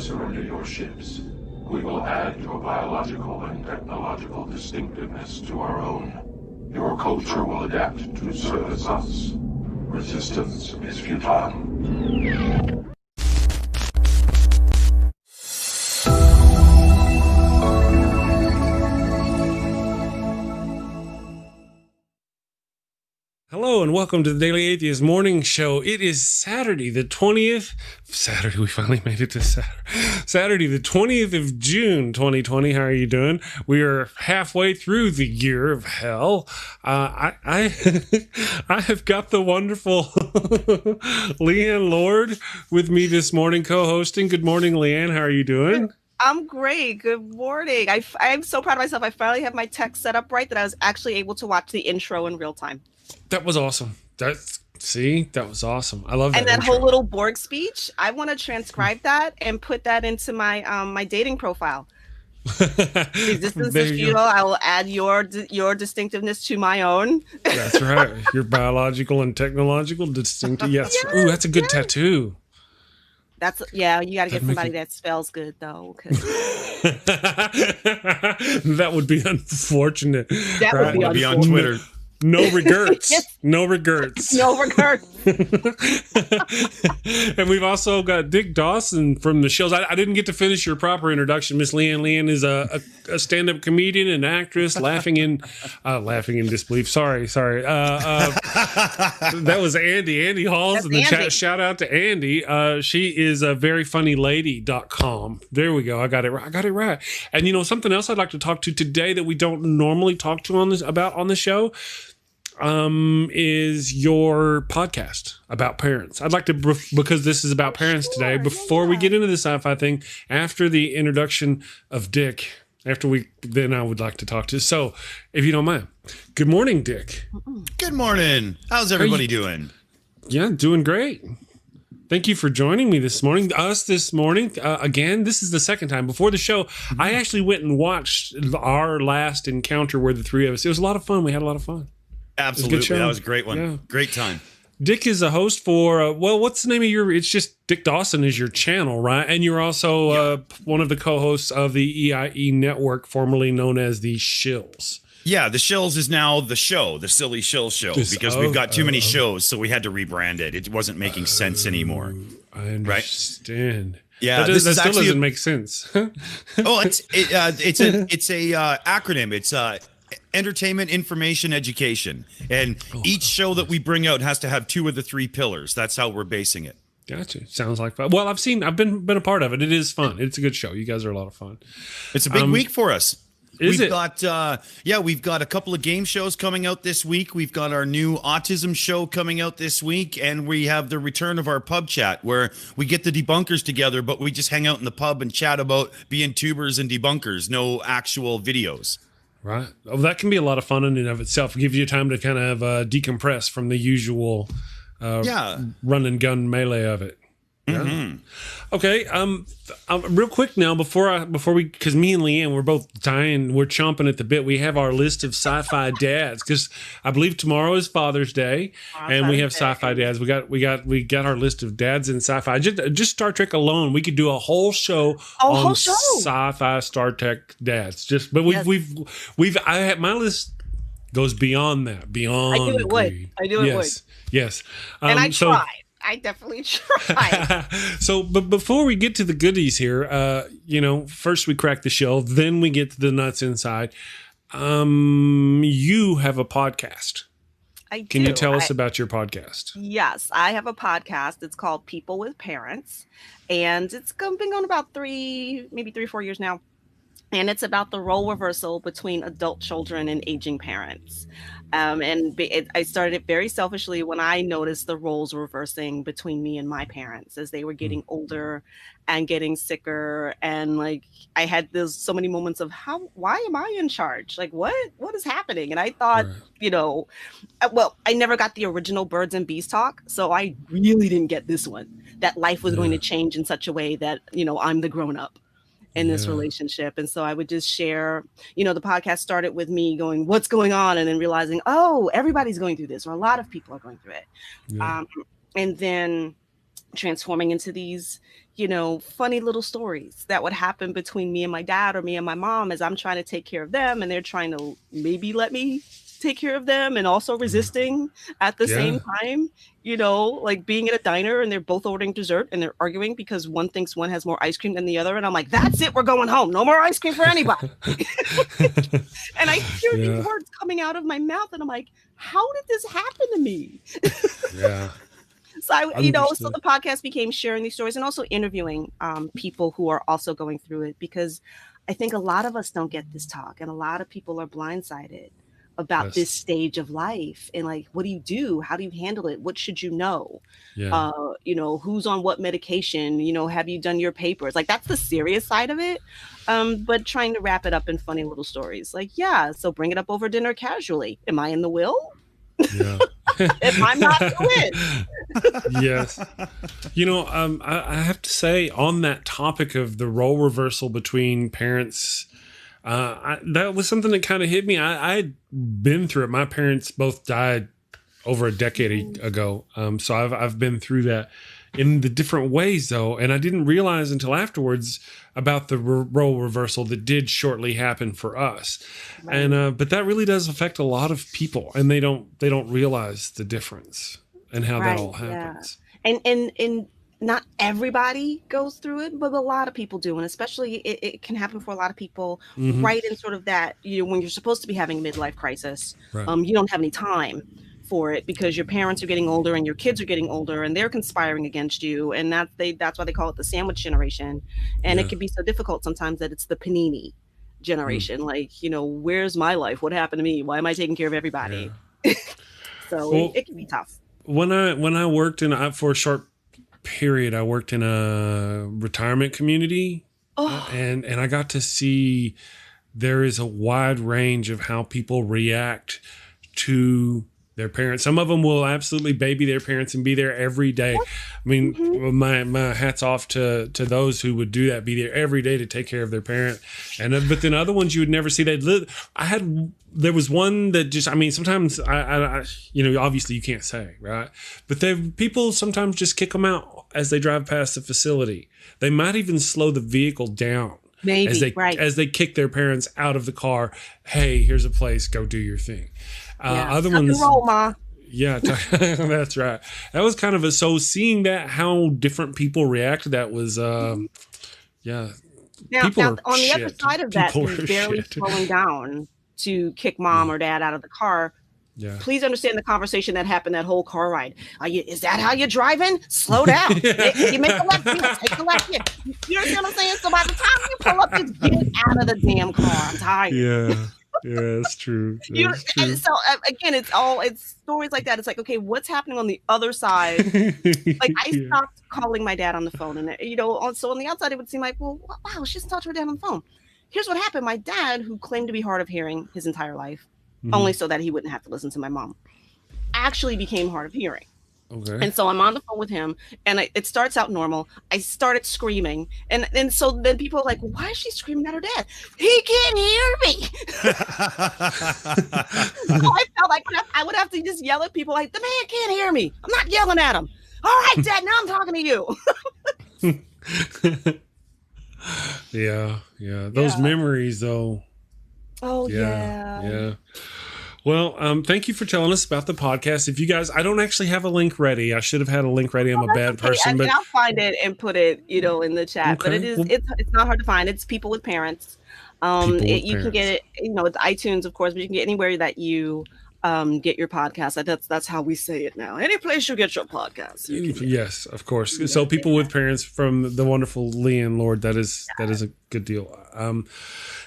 surrender your ships, we will add your biological and technological distinctiveness to our own. Your culture will adapt to service us. Resistance is futile. Hello and welcome to the Daily Atheist Morning Show. It is Saturday the 20th. Saturday, we finally made it to Saturday the 20th of June, 2020. How are you doing? We are halfway through the year of hell. I have got the wonderful Leighann Lord with me this morning, co-hosting. Good morning, Leighann. How are you doing? I'm great. Good morning. I'm so proud of myself. I finally have my tech set up right that I was actually able to watch the intro in real time. That was awesome. That was awesome. I love that. And that intro. whole little Borg speech, I want to transcribe that and put that into my my dating profile. Resistance is futile. I will add your distinctiveness to my own. That's right. Your biological and technological distinctive. Yes. Ooh, that's a good tattoo. That's you got to get somebody that spells good though. That would be unfortunate. That would be on Twitter. No regrets. No regrets. No regrets. And we've also got Dick Dawson from the Shills. I didn't get to finish your proper introduction, Miss Leighann. Leighann is a stand-up comedian and actress, laughing in disbelief. Sorry. That was Andy Halls in the chat. Shout out to Andy. She is a veryfunnylady.com. There we go. I got it right. And you know something else I'd like to talk to today that we don't normally talk to on the show. Is your podcast about parents. I'd like to, because this is about parents today, before we get into the sci-fi thing, after the introduction of Dick, then I would like to talk to. So, if you don't mind. Good morning, Dick. Good morning. How's everybody doing? Yeah, doing great. Thank you for joining me this morning. This morning. Again, this is the second time. Before the show, I actually went and watched our last encounter where the three of us, it was a lot of fun. We had a lot of fun. Absolutely. That was a great one. Yeah. Great time. Dick is a host for, what's the name of it's just Dick Dawson is your channel, right? And you're also one of the co-hosts of the EIE network, formerly known as the Shills. Yeah, the Shills is now the show, the Silly Shills Show, because we've got too many shows, so we had to rebrand it. It wasn't making sense anymore. I understand. Right? Yeah, that still doesn't make sense. It's a acronym. It's entertainment, information, education, and each show that we bring out has to have two of the three pillars. That's how we're basing it. Gotcha. Sounds like fun. Well, I've been a part of it. It is fun. It's a good show. You guys are a lot of fun. It's a big week for us. We've got a couple of game shows coming out this week. We've got our new autism show coming out this week, and we have the return of our pub chat where we get the debunkers together, but we just hang out in the pub and chat about being tubers and debunkers, no actual videos. Right. Oh, that can be a lot of fun in and of itself. It gives you time to kind of decompress from the usual run and gun melee of it. Yeah. Mm-hmm. Okay. Real quick now, before we, because me and Leighann, we're both dying, we're chomping at the bit. We have our list of sci-fi dads because I believe tomorrow is Father's Day, and we have sci-fi dads. We got our list of dads in sci-fi. Just Star Trek alone, we could do a whole show on sci-fi Star Trek dads. My list goes beyond that. Beyond. I knew it would. Yes. And I tried. I definitely tried. So, but before we get to the goodies here, first we crack the shell, then we get to the nuts inside. You have a podcast. I do. Can you tell us about your podcast? Yes, I have a podcast. It's called People with Parents, and it's been going about 3 or 4 years now. And it's about the role reversal between adult children and aging parents. I started it very selfishly when I noticed the roles reversing between me and my parents as they were getting older and getting sicker. And like, I had so many moments of why am I in charge? Like, what is happening? And I thought, I never got the original Birds and Bees talk. So I really didn't get this one, that life was going to change in such a way that, I'm the grown up in this relationship. And so I would just share, the podcast started with me going, what's going on? And then realizing, everybody's going through this, or a lot of people are going through it. And then transforming into these, funny little stories that would happen between me and my dad or me and my mom as I'm trying to take care of them and they're trying to maybe let me take care of them and also resisting at the same time, like being at a diner and they're both ordering dessert and they're arguing because one thinks one has more ice cream than the other. And I'm like, that's it. We're going home. No more ice cream for anybody. And I hear these words coming out of my mouth and I'm like, how did this happen to me? Yeah. So so the podcast became sharing these stories and also interviewing people who are also going through it, because I think a lot of us don't get this talk and a lot of people are blindsided about this stage of life and like, what do you do? How do you handle it? What should you know? Yeah. Who's on what medication? Have you done your papers? Like, that's the serious side of it. But trying to wrap it up in funny little stories. Like, so bring it up over dinner casually. Am I in the will? Yeah. If I'm not in the will. Yes. I have to say, on that topic of the role reversal between parents, that was something that kind of hit me. I'd been through it. My parents both died over a decade ago. So I've been through that in the different ways, though. And I didn't realize until afterwards about the role reversal that did shortly happen for us. Right. And but that really does affect a lot of people, and they don't realize the difference and how that all happens. Yeah. And not everybody goes through it, but a lot of people do. And especially it can happen for a lot of people right in sort of that, when you're supposed to be having a midlife crisis, you don't have any time for it because your parents are getting older and your kids are getting older and they're conspiring against you. And that's why they call it the sandwich generation. And it can be so difficult sometimes that it's the panini generation. Like, where's my life? What happened to me? Why am I taking care of everybody? Yeah. So it can be tough. When I worked for a short period, I worked in a retirement community, and I got to see there is a wide range of how people react to their parents. Some of them will absolutely baby their parents and be there every day. I mean, my hat's off to those who would do that, be there every day to take care of their parent. And but then other ones you would never see. There was one that just, sometimes I obviously you can't say, right? But people sometimes just kick them out as they drive past the facility. They might even slow the vehicle down. Maybe, as they kick their parents out of the car. Hey, here's a place. Go do your thing. Other ones, roll, Ma. Yeah, that's right. That was kind of so seeing that how different people react to that was, Now on the other side of that, who's barely slowing down to kick mom or dad out of the car. Yeah. Please understand the conversation that happened that whole car ride. Is that how you're driving? Slow down. You make a left here. Take a left here. You understand what I'm saying? So by the time you pull up, just get out of the damn car. I'm tired. Yeah, that's true. And so again, it's stories like that. It's like, okay, what's happening on the other side? Like I stopped calling my dad on the phone, and so on the outside it would seem like, well, wow, she doesn't talk to her dad on the phone. Here's what happened. My dad, who claimed to be hard of hearing his entire life, only so that he wouldn't have to listen to my mom, actually became hard of hearing. Okay. And so I'm on the phone with him, and it starts out normal. I started screaming, and so then people are like, "Why is she screaming at her dad? He can't hear me." So I felt like I would have to just yell at people like, "The man can't hear me. I'm not yelling at him. All right, Dad, now I'm talking to you." Yeah. Those memories, though. Oh yeah. Well, thank you for telling us about the podcast. If you guys, I don't actually have a link ready. I should have had a link ready. I'm a bad person, but I'll find it and put it, in the chat. Okay. But it's not hard to find. It's People with Parents. You can get it, it's iTunes, of course, but you can get anywhere that you get your podcast. That's how we say it now. Any place you get your podcast. Yes, of course. So People with Parents from the wonderful Leighann Lord. That is a good deal.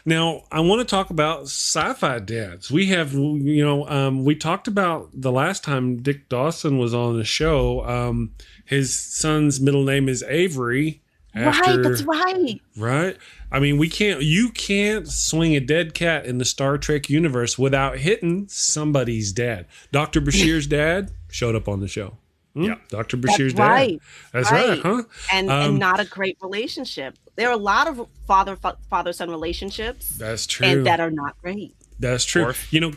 Now I want to talk about sci-fi dads. We have, we talked about the last time Dick Dawson was on the show. His son's middle name is Avery. Right, that's right. Right. You can't swing a dead cat in the Star Trek universe without hitting somebody's dad. Dr. Bashir's dad showed up on the show. Yeah, Dr. Bashir's dad. That's right, huh? And not a great relationship. There are a lot of father-son relationships. That's true. And that are not great. That's true. Worf. You know,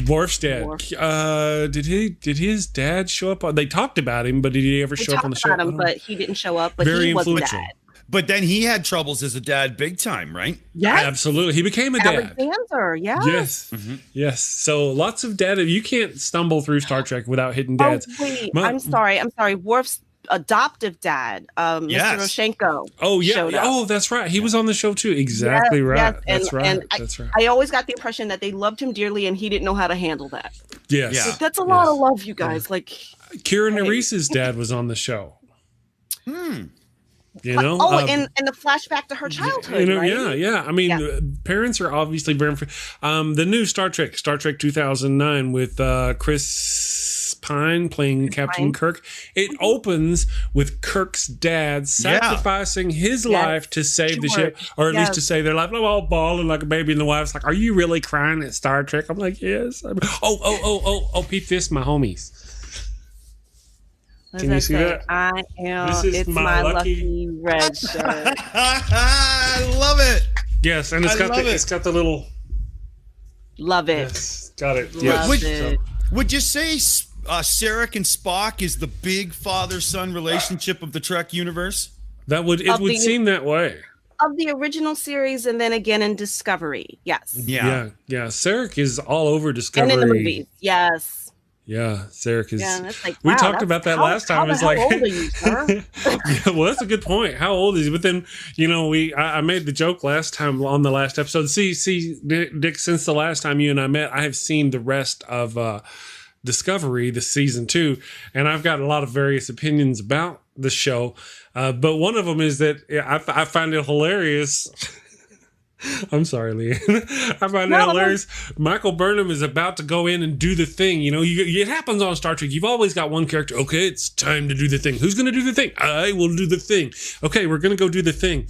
Worf's dad. Worf. Did his dad show up? They talked about him, but did he ever show up on the show? About him, but he didn't show up. But Very he wasn't influential. dad. But then he had troubles as a dad big time, right? Yes. Absolutely. He became a dad. Alexander, yes. Yes. Yes. So lots of dad. You can't stumble through Star Trek without hitting dads. Oh, wait. I'm sorry. Worf's adoptive dad, Mr. Roshenko. Oh, yeah. Showed up. Oh, that's right. He was on the show too. Exactly right. Yes. That's right. That's right. I always got the impression that they loved him dearly and he didn't know how to handle that. Yes. Yeah. Like, that's a lot of love, you guys. Like Kira Nerese's dad was on the show. You know? and the flashback to her childhood, right? Yeah. I mean, parents are obviously very... the new Star Trek 2009 with Chris Pine playing Captain Kirk. It opens with Kirk's dad sacrificing his life to save the ship, or at least to save their life. I'm all bawling like a baby, and the wife's like, "Are you really crying at Star Trek?" I'm like, "Yes." Pete Fisk, my homies. Can you see that? I am. This is it's my lucky red shirt. I love it. Yes, and it's got the little. Love it. Yes, got it. Love it. Would you say Sarek and Spock is the big father-son relationship of the Trek universe? It would seem that way. Of the original series, and then again in Discovery, yes. Yeah. Sarek is all over Discovery. And in the movies, yes. Yeah, Sarek is. Yeah, that's like, we talked about that last time. It's like, how old are you, sir? well, that's a good point. How old is he? But then, I made the joke last time on the last episode. See, Dick, since the last time you and I met, I have seen the rest of Discovery, the season 2, and I've got a lot of various opinions about the show. But one of them is that I find it hilarious. I'm sorry, Leighann. I find that hilarious. Michael Burnham is about to go in and do the thing. It happens on Star Trek. You've always got one character. Okay, it's time to do the thing. Who's going to do the thing? I will do the thing. Okay, we're going to go do the thing.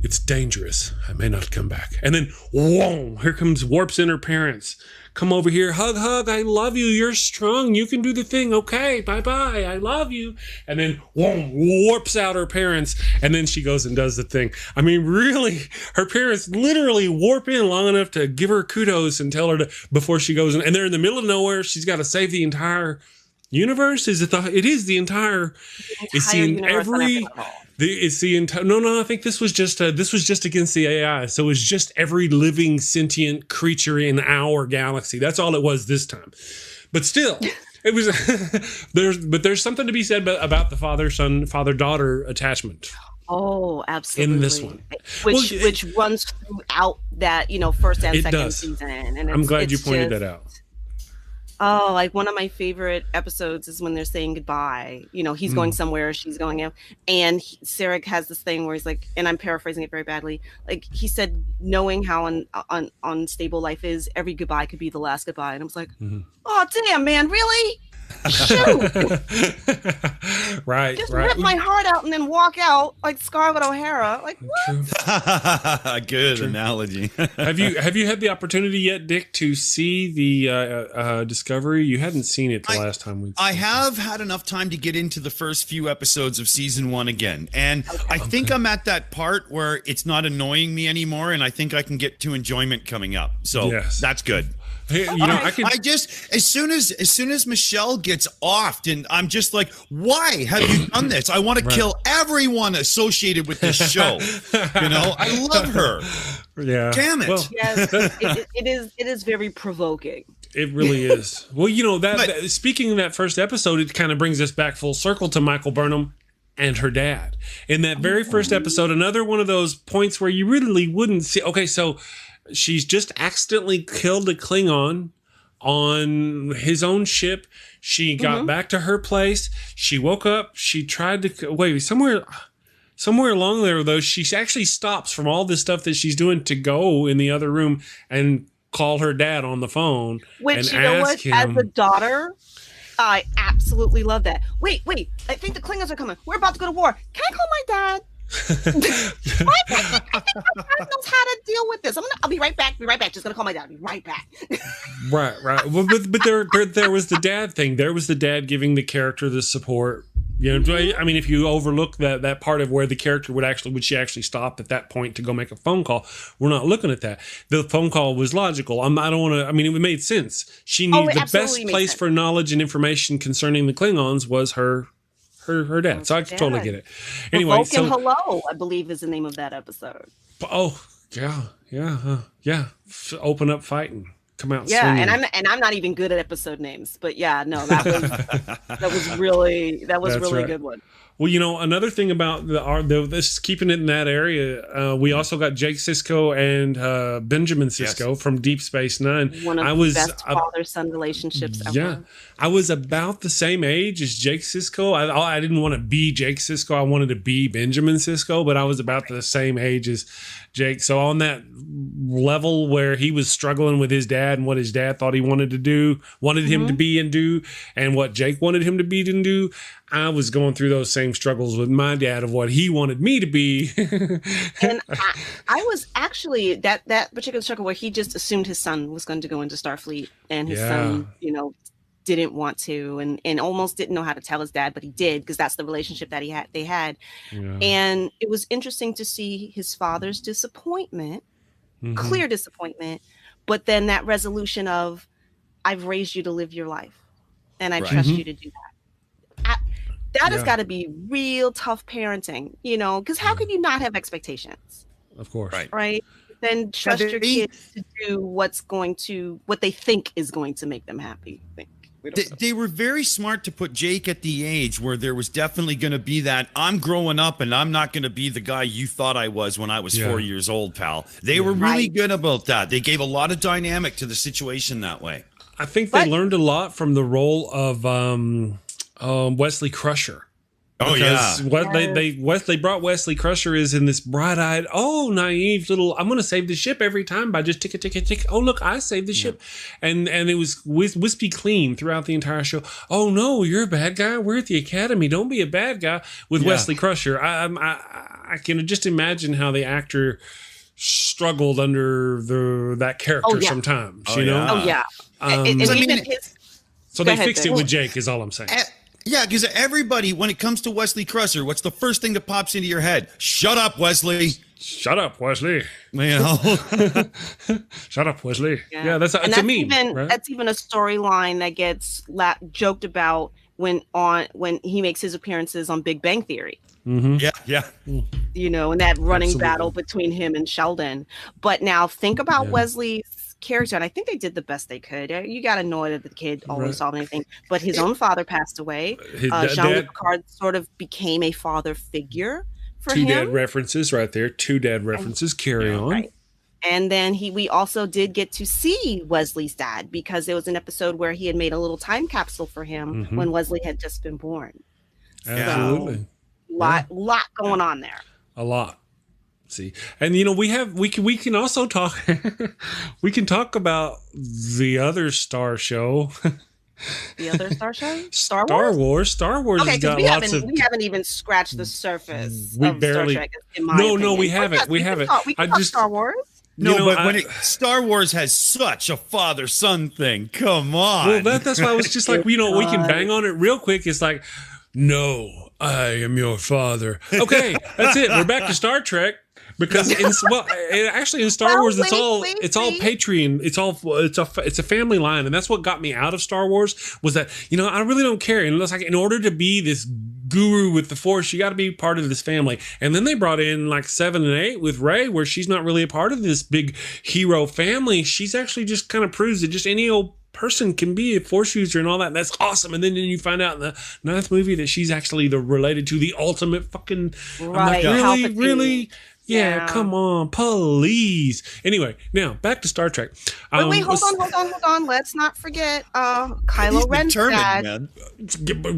It's dangerous. I may not come back. And then, whoa, here comes Warp's inner parents. Come over here. Hug. I love you. You're strong. You can do the thing. Okay, bye-bye. I love you. And then, whoa, warps out her parents. And then she goes and does the thing. I mean, really, her parents literally warp in long enough to give her kudos and tell her to, before she goes in. And they're in the middle of nowhere. She's got to save the entire universe. It is the entire it's the every... It's the entire. No. I think this was just against the AI. So it was just every living sentient creature in our galaxy. That's all it was this time. But still, it was. There's something to be said about the father-daughter attachment. Oh, absolutely. In this one, which runs throughout that first and second season. And I'm glad you pointed that out. Oh, like one of my favorite episodes is when they're saying goodbye. He's going somewhere, she's going out. And Sarek has this thing where he's like, and I'm paraphrasing it very badly, like he said, knowing how unstable life is, every goodbye could be the last goodbye. And I was like, oh, damn, man, really? Shoot. Right. Just rip my heart out and then walk out like Scarlett O'Hara. Like, what? Good analogy. Have you had the opportunity yet, Dick, to see the Discovery? You hadn't seen it the last time I have had enough time to get into the first few episodes of season 1 again, and I think I'm at that part where it's not annoying me anymore, and I think I can get to enjoyment coming up. So that's good. Hey, I just as soon as Micheal gets offed, and I'm just like, why have you done this? I want to kill everyone associated with this show. I love her. Yeah, damn it. Well, yes, it is very provoking. It really is. Well, speaking of that first episode, it kind of brings us back full circle to Michael Burnham and her dad. In that very first episode, another one of those points where you really wouldn't see. Okay, so she's just accidentally killed a Klingon on his own ship. She got back to her place. She woke up. She tried to wait somewhere along there, though. She actually stops from all this stuff that she's doing to go in the other room and call her dad on the phone. Which, and ask him, as a daughter, I absolutely love that. Wait, I think the Klingons are coming. We're about to go to war. Can I call my dad? I think my dad knows how to deal with this. I'll be right back. Just gonna call my dad. I'll be right back. Right. Well, but there was the dad thing. There was the dad giving the character the support You know, I mean, if you overlook that part of where the character would she actually stop at that point to go make a phone call? We're not looking at that. The phone call was logical. I don't want to. I mean, it made sense. She needed the best place for knowledge and information concerning the Klingons was her dad. So I totally get it. Anyway, Vulcan Hello, I believe, is the name of that episode. Oh yeah. Open up fighting. Come out. Yeah, swinging. and I'm not even good at episode names, but yeah, no, that was really a good one. Well, you know, another thing about this keeping it in that area, we also got Jake Sisko and Benjamin Sisko from Deep Space Nine. One of the best father-son relationships ever. Yeah, I was about the same age as Jake Sisko. I didn't want to be Jake Sisko. I wanted to be Benjamin Sisko, but I was about the same age as Jake. So on that level where he was struggling with his dad and what his dad thought he wanted to do, wanted him to be and do, and what Jake wanted him to be and do, I was going through those same struggles with my dad of what he wanted me to be. And I was actually that particular struggle where he just assumed his son was going to go into Starfleet, and his son, you know, didn't want to, and almost didn't know how to tell his dad, but he did, because that's the relationship that they had. Yeah. And it was interesting to see his father's disappointment, clear disappointment, but then that resolution of, I've raised you to live your life, and I trust you to do that. That has got to be real tough parenting, you know, because how can you not have expectations? Of course. Right? Then trust your kids to do what they think is going to make them happy. They were very smart to put Jake at the age where there was definitely going to be that, I'm growing up and I'm not going to be the guy you thought I was when I was 4 years old, pal. They were really good about that. They gave a lot of dynamic to the situation that way. I think they learned a lot from the role of Wesley Crusher. Oh, because they brought Wesley Crusher is in this bright-eyed, naive little, I'm going to save the ship every time by just tick. Oh, look, I saved the ship. And it was wispy clean throughout the entire show. Oh, no, you're a bad guy. We're at the academy. Don't be a bad guy with Wesley Crusher. I can just imagine how the actor struggled under that character sometimes, you know? Oh, yeah. So they fixed it with Jake is all I'm saying. Yeah, because everybody, when it comes to Wesley Crusher, what's the first thing that pops into your head? Shut up, Wesley. Shut up, Wesley. Well. Shut up, Wesley. Yeah, that's a meme. Right? That's even a storyline that gets joked about when he makes his appearances on Big Bang Theory. Yeah. You know, and that running battle between him and Sheldon. But now think about Wesley's character, and I think they did the best they could. You got to know that the kid always solved anything, but his own father passed away. Jean-Luc Picard sort of became a father figure for him. Two dad references right there. Two dad references. Carry on. Right. And then we also did get to see Wesley's dad, because there was an episode where he had made a little time capsule for him when Wesley had just been born. Absolutely. So, lot going on there. A lot. See, and you know, we can also talk we can talk about the other star show. The other star show? Star Wars has got lots of. We haven't even scratched the surface we of barely, Star Trek, in my opinion. No, we haven't. We haven't. We can talk Star Wars. No, but Star Wars has such a father-son thing. Come on. Well, that's why I was just like, you know, we can bang on it real quick. It's like, no, I am your father. Okay, that's it. We're back to Star Trek. Because in Star Wars, it's all Patreon. It's a family line, and that's what got me out of Star Wars. Was that, you know, I really don't care, and it's like, in order to be this guru with the Force, you got to be part of this family. And then they brought in like 7 and 8 with Rey, where she's not really a part of this big hero family. She's actually just kind of proves that just any old person can be a Force user and all that. And that's awesome. And then you find out in the 9th movie that she's actually related to the ultimate fucking. Right. I'm like, really. Yeah, come on, please. Anyway, now back to Star Trek. Wait, hold on. Let's not forget Kylo Ren's dad.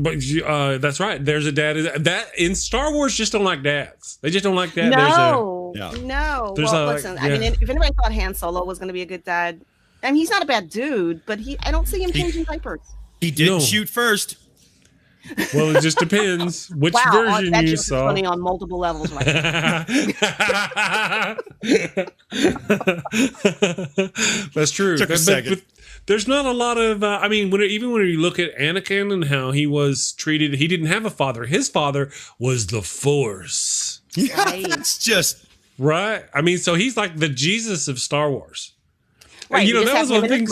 But that's right. There's a dad. That in Star Wars just don't like dads. They just don't like that. No. Listen. I mean, if anybody thought Han Solo was going to be a good dad, I mean, he's not a bad dude, but I don't see him changing diapers. He did shoot first. Well, it just depends which version you saw. Funny on multiple levels, right? That's true. Took a second. there's not a lot of. I mean, even when you look at Anakin and how he was treated, he didn't have a father. His father was the Force. Yeah, that's just right. I mean, so he's like the Jesus of Star Wars. Right, you know, that was one of the things.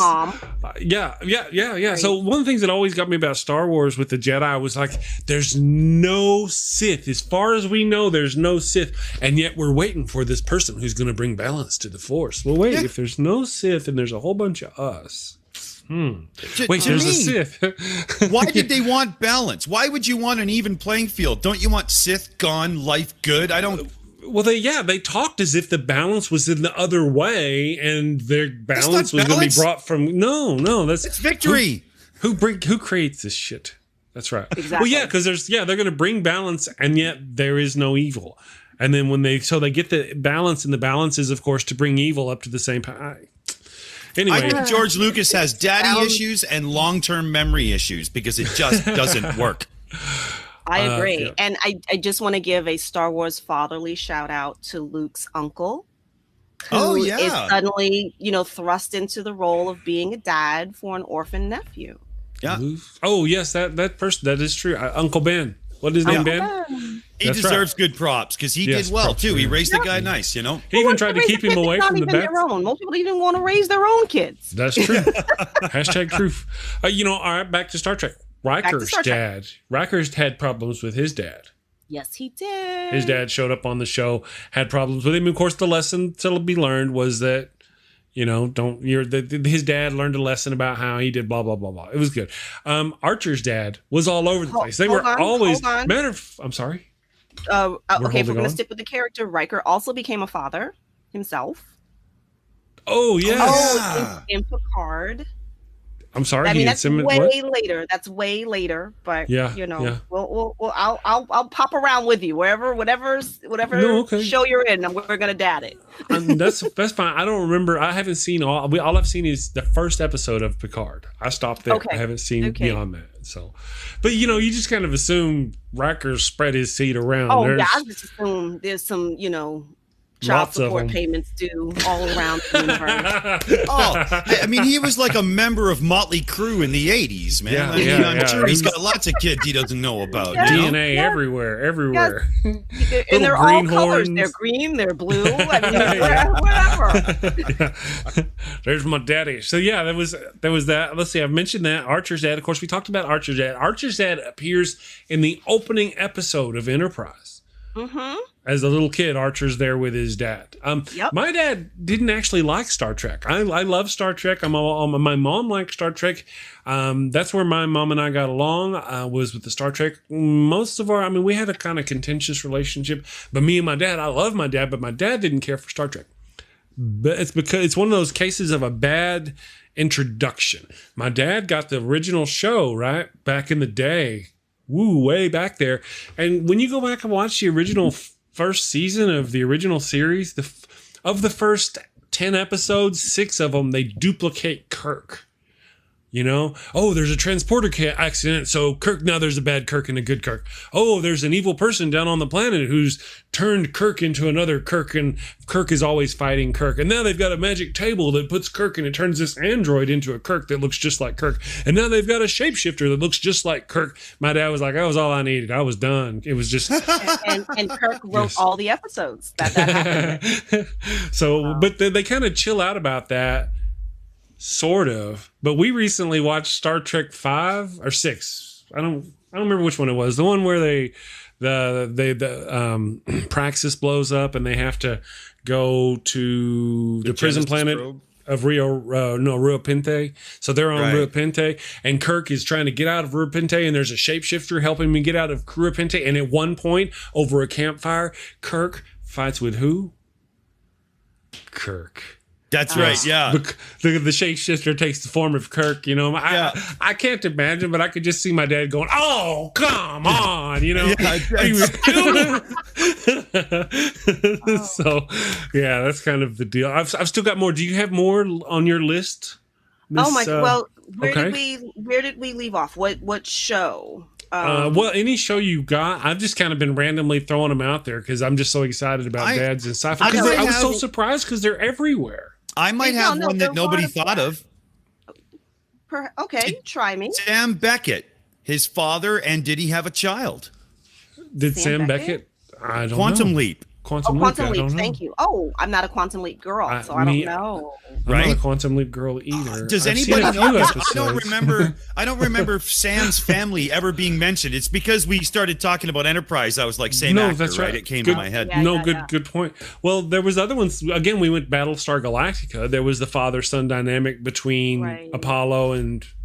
Yeah. Right. So one of the things that always got me about Star Wars with the Jedi was like, there's no Sith. As far as we know, there's no Sith, and yet we're waiting for this person who's going to bring balance to the Force. Well, wait, if there's no Sith and there's a whole bunch of us. Wait, there's a Sith. Why did they want balance? Why would you want an even playing field? Don't you want Sith gone, life good? I don't. Well, they talked as if the balance was in the other way, and their balance was going to be brought from. No, it's victory. Who creates this shit? That's right. Exactly. Well, yeah, because they're going to bring balance, and yet there is no evil. And then when they get the balance, and the balance is, of course, to bring evil up to the same high. Anyway, I think George Lucas has daddy issues and long-term memory issues because it just doesn't work. I agree. Yeah. And I just want to give a Star Wars fatherly shout out to Luke's uncle. Who is suddenly, thrust into the role of being a dad for an orphan nephew. Yeah. Oh, yes, that person, that is true. Uncle Ben. What is his name, Ben? He deserves good props because he did well, too. He raised the guy nice, He even tried to keep him away from the back. Most people even want to raise their own kids. That's true. Hashtag truth. All right, back to Star Trek. Riker's dad. Riker's had problems with his dad. Yes, he did. His dad showed up on the show, had problems with him. Of course, the lesson to be learned was that, his dad learned a lesson about how he did blah, blah, blah, blah. It was good. Archer's dad was all over the place. They were always... I'm sorry. Okay, if we're going to stick with the character, Riker also became a father himself. Oh, yeah. Oh, in Picard. I'm sorry. I mean, that's way later. That's way later. But I'll pop around with you whatever show you're in, and we're gonna dad it. That's fine. I don't remember. I haven't seen all I've seen is the first episode of Picard. I stopped there. Okay. I haven't seen beyond that. So, but you just kind of assume Riker spread his seed around. Oh, I just assume there's some child support payments due all around the universe. I mean, he was like a member of Motley Crue in the 80s, man. I'm sure he's got lots of kids he doesn't know about. DNA everywhere. Yes. And they're all colors. They're green, they're blue, whatever. There's my daddy. So there was that. Let's see, I've mentioned that. Archer's dad. Of course, we talked about Archer's dad. Archer's dad appears in the opening episode of Enterprise. Mm-hmm. As a little kid, Archer's there with his dad. My dad didn't actually like Star Trek. I love Star Trek. My mom liked Star Trek. That's where my mom and I got along, was with the Star Trek. We had a kind of contentious relationship. But me and my dad, I love my dad, but my dad didn't care for Star Trek. But it's because it's one of those cases of a bad introduction. My dad got the original show, right, back in the day. Way back there. And when you go back and watch the original first season of the original series, of the first 10 episodes, 6 of them, they duplicate Kirk. There's a transporter accident, so Kirk, now there's a bad Kirk and a good Kirk. Oh, there's an evil person down on the planet who's turned Kirk into another Kirk, and Kirk is always fighting Kirk. And now they've got a magic table that puts Kirk, and it turns this android into a Kirk that looks just like Kirk. And now they've got a shapeshifter that looks just like Kirk. My dad was like, that was all I needed. I was done. It was just... and Kirk wrote all the episodes that happened. So, but they kind of chill out about that. Sort of, but we recently watched Star Trek 5 or 6. I don't remember which one it was. The one where the Praxis blows up and they have to go to the prison planet of Rio Pinte. So they're on Rio Pinte, and Kirk is trying to get out of Rio Pinte, and there's a shapeshifter helping him get out of Rio Pinte. And at one point, over a campfire, Kirk fights with who? Kirk. That's right, yeah. The shapeshifter takes the form of Kirk, I can't imagine, but I could just see my dad going, oh, come on, So, that's kind of the deal. I've still got more. Do you have more on your list? Where did we leave off? What show? Any show you got. I've just kind of been randomly throwing them out there because I'm just so excited about dads and sci-fi. Because I was so surprised because they're everywhere. I might have one that nobody thought of. Okay, try me. Sam Beckett, his father, and did he have a child? Did Sam Beckett? I don't know. Quantum Leap. Quantum Leap. Thank you. Oh, I'm not a Quantum Leap girl, so I don't know. I'm not a Quantum Leap girl either. Does anybody know? I don't remember Sam's family ever being mentioned. It's because we started talking about Enterprise. I was like, same actor, that's right. It came to my head. Good point. Well, there was other ones. Again, we went Battlestar Galactica. There was the father-son dynamic between Apollo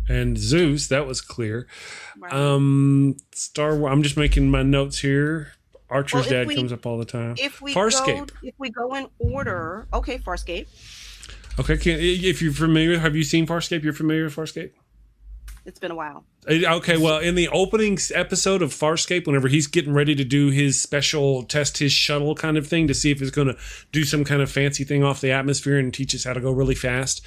and Zeus. That was clear. Right. Star Wars. I'm just making my notes here. Archer's dad comes up all the time. Farscape. If we go in order, okay, Farscape. Okay, if you're familiar, have you seen Farscape? You're familiar with Farscape? It's been a while. Okay, well, in the opening episode of Farscape, whenever he's getting ready to do his special test his shuttle kind of thing to see if it's going to do some kind of fancy thing off the atmosphere and teach us how to go really fast,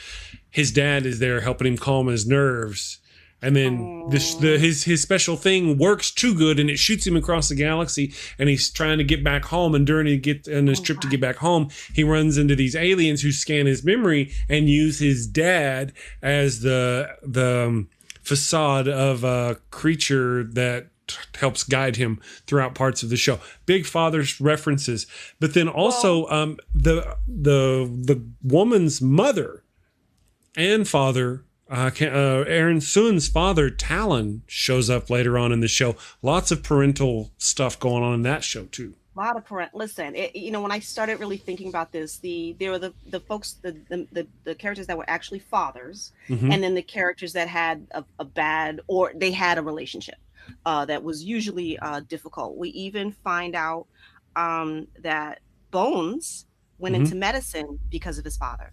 his dad is there helping him calm his nerves. And then his special thing works too good, and it shoots him across the galaxy. And he's trying to get back home. And during his trip to get back home, he runs into these aliens who scan his memory and use his dad as the facade of a creature that helps guide him throughout parts of the show. Big Father's references, but then also the woman's mother and father. Aaron Soon's father, Talon, shows up later on in the show. Lots of parental stuff going on in that show too. A lot of Listen, when I started really thinking about this, there were the folks, the characters that were actually fathers, and then the characters that had a bad, or they had a relationship that was usually difficult. We even find out that Bones went into medicine because of his father.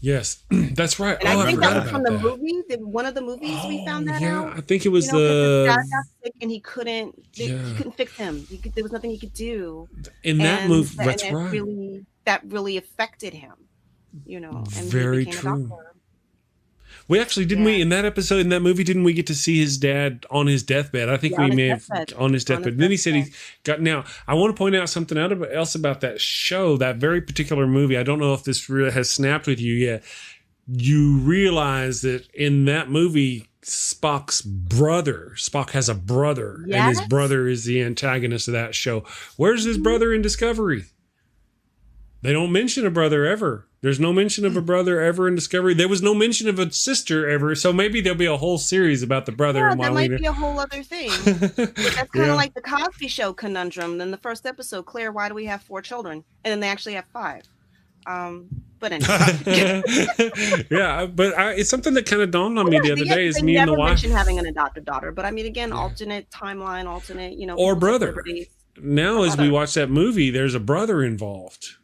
Yes, that's right. And I think that was from the movie. One of the movies we found that out. I think it was his dad got sick and he couldn't fix him. There was nothing he could do. In that movie, that's right. That really affected him. And very he became true. a doctor. We actually didn't we in that episode in that movie didn't we get to see his dad on his deathbed? I think we may have on his deathbed. Then he said he got. Now I want to point out something else about that show, that very particular movie. I don't know if this really has snapped with you yet. You realize that in that movie, Spock has a brother, and his brother is the antagonist of that show. Where's his brother in Discovery? They don't mention a brother ever. There's no mention of a brother ever in Discovery. There was no mention of a sister ever. So maybe there'll be a whole series about the brother. Yeah, that might be a whole other thing. But that's kind of like the Cosby Show conundrum. In the first episode, Claire, why do we have 4 children? And then they actually have 5. But anyway. Yeah, but it's something that kind of dawned on me the other day. Is me and the wife mentioned having an adopted daughter, but I mean, again, alternate timeline, alternate, or brother. Now, as we watch that movie, there's a brother involved.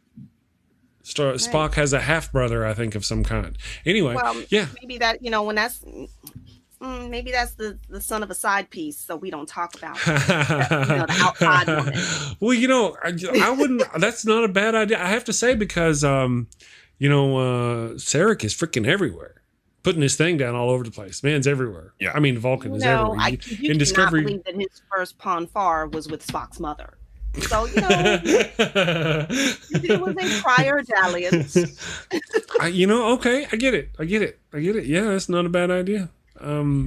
Spock has a half brother, I think, of some kind. Anyway, maybe that when that's maybe that's the son of a side piece, so we don't talk about the outside woman. Well, I wouldn't. That's not a bad idea. I have to say, because Sarek is freaking everywhere, putting his thing down all over the place. Man's everywhere. Yeah, I mean, Vulcan is everywhere. You cannot believe that his first Ponfar was with Spock's mother. So, it was a prior dalliance. Okay, I get it. Yeah, that's not a bad idea. I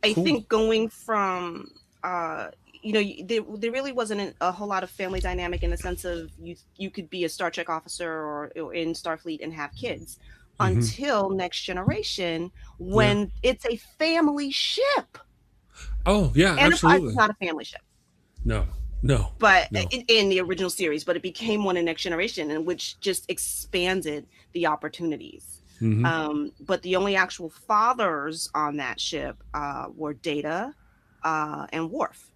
think going from, there really wasn't a whole lot of family dynamic in the sense of you could be a Star Trek officer or in Starfleet and have kids until Next Generation, when it's a family ship. Oh, yeah, Enterprise absolutely. is not a family ship. No. But in the original series, but it became one in Next Generation, and which just expanded the opportunities. But the only actual fathers on that ship were Data and Worf.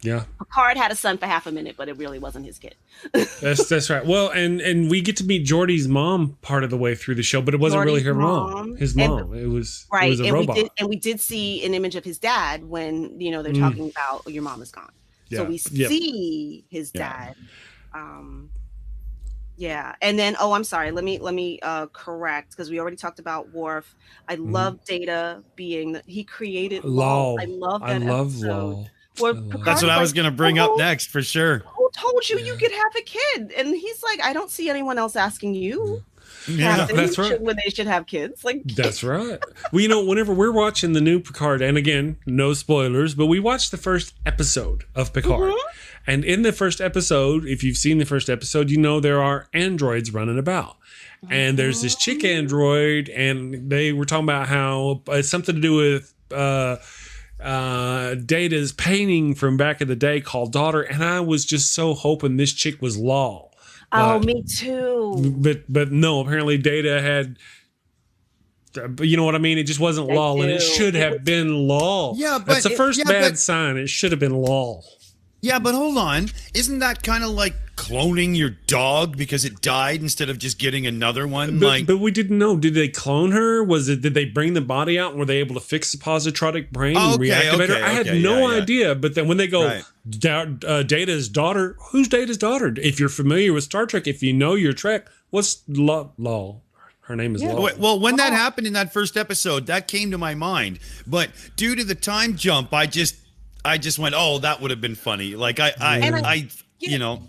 Yeah. Picard had a son for half a minute, but it really wasn't his kid. That's right. Well, and we get to meet Geordi's mom part of the way through the show, but it wasn't really her mom. His mom. It was a robot. We did see an image of his dad when they're talking about your mom is gone. So we see his dad. And then I'm sorry, let me correct, because we already talked about Worf. I love Data being he created Lol. I love that episode. That's what I was going to bring up next, for sure. Who told you you could have a kid? And he's like, I don't see anyone else asking you. Yeah, that's right. When they should have kids. Like that's right. Well, whenever we're watching the new Picard, and again, no spoilers, but we watched the first episode of Picard. And in the first episode, if you've seen the first episode, there are androids running about. And there's this chick android, and they were talking about how it's something to do with Data's painting from back in the day called Daughter. And I was just so hoping this chick was Law. Oh, me too. But no, apparently Data had, you know what I mean? It just wasn't Law, and it should have been Law. Yeah, but that's the first bad sign. It should have been Law. Yeah, but hold on. Isn't that kind of like cloning your dog because it died instead of just getting another one? But we didn't know. Did they clone her? Did they bring the body out and were they able to fix the positronic brain and reactivate her? I had no idea. But then when they go, Data's daughter, who's Data's daughter? If you're familiar with Star Trek, if you know your Trek, what's Law? Her name is Law. Well, when that happened in that first episode, that came to my mind. But due to the time jump, I just went, oh, that would have been funny. Like you know.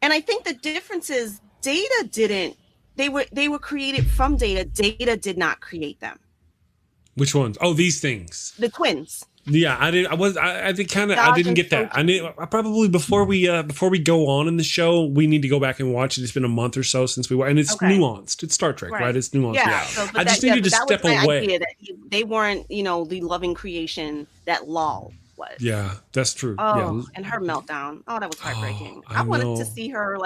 And I think the difference is Data didn't. They were created from Data. Data did not create them. Which ones? Oh, these things. The twins. Yeah, I didn't get that. I probably before we go on in the show, we need to go back and watch it. It's been a month or so since we watched, and it's nuanced. It's Star Trek, right? It's nuanced. Yeah. So, I just needed to step away. They weren't, the loving creation that Law was. Yeah, that's true. Oh, and her meltdown. Oh, that was heartbreaking. I wanted to see her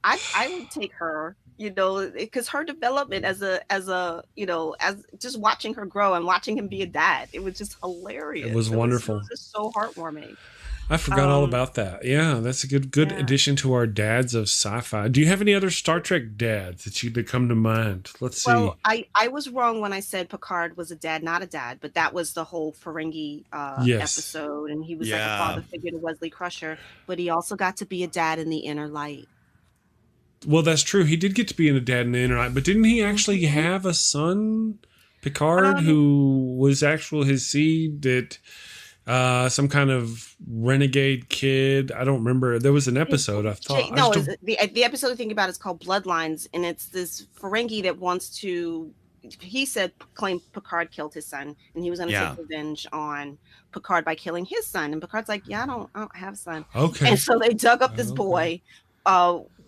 I would take her, because her development as just watching her grow and watching him be a dad, it was just hilarious. It was wonderful. It was just so heartwarming. I forgot all about that. Yeah, that's a good addition to our dads of sci-fi. Do you have any other Star Trek dads that come to mind? Let's see. Well, I was wrong when I said Picard was a dad, not a dad, but that was the whole Ferengi episode, and he was like a father figure to Wesley Crusher, but he also got to be a dad in the Inner Light. Well, that's true. He did get to be a dad in the Inner Light, but didn't he actually have a son, Picard, who was his seed that... some kind of renegade kid. I don't remember. There was an episode I thought. The episode I think about is called Bloodlines, and it's this Ferengi that wants to. He claimed Picard killed his son, and he was going to take revenge on Picard by killing his son. And Picard's like, "Yeah, I don't have a son." Okay. And so they dug up this boy.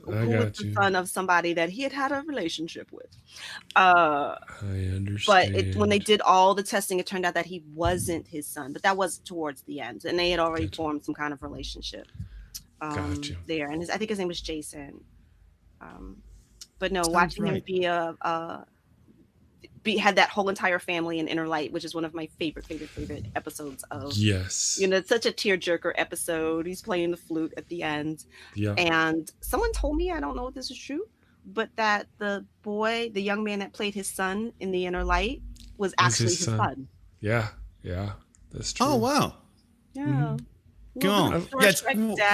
Who was the son of somebody that he had a relationship with. I understand. But when they did all the testing, it turned out that he wasn't his son. But that was towards the end, and they had already formed some kind of relationship there. And I think his name was Jason. But no, watching him had that whole entire family in Inner Light, which is one of my favorite episodes of. Yes. It's such a tearjerker episode. He's playing the flute at the end. Yeah. And someone told me, I don't know if this is true, but that the young man that played his son in the Inner Light was actually his son. Yeah. Yeah. That's true. Oh, wow. Yeah. Mm-hmm. Go on. Yeah, it's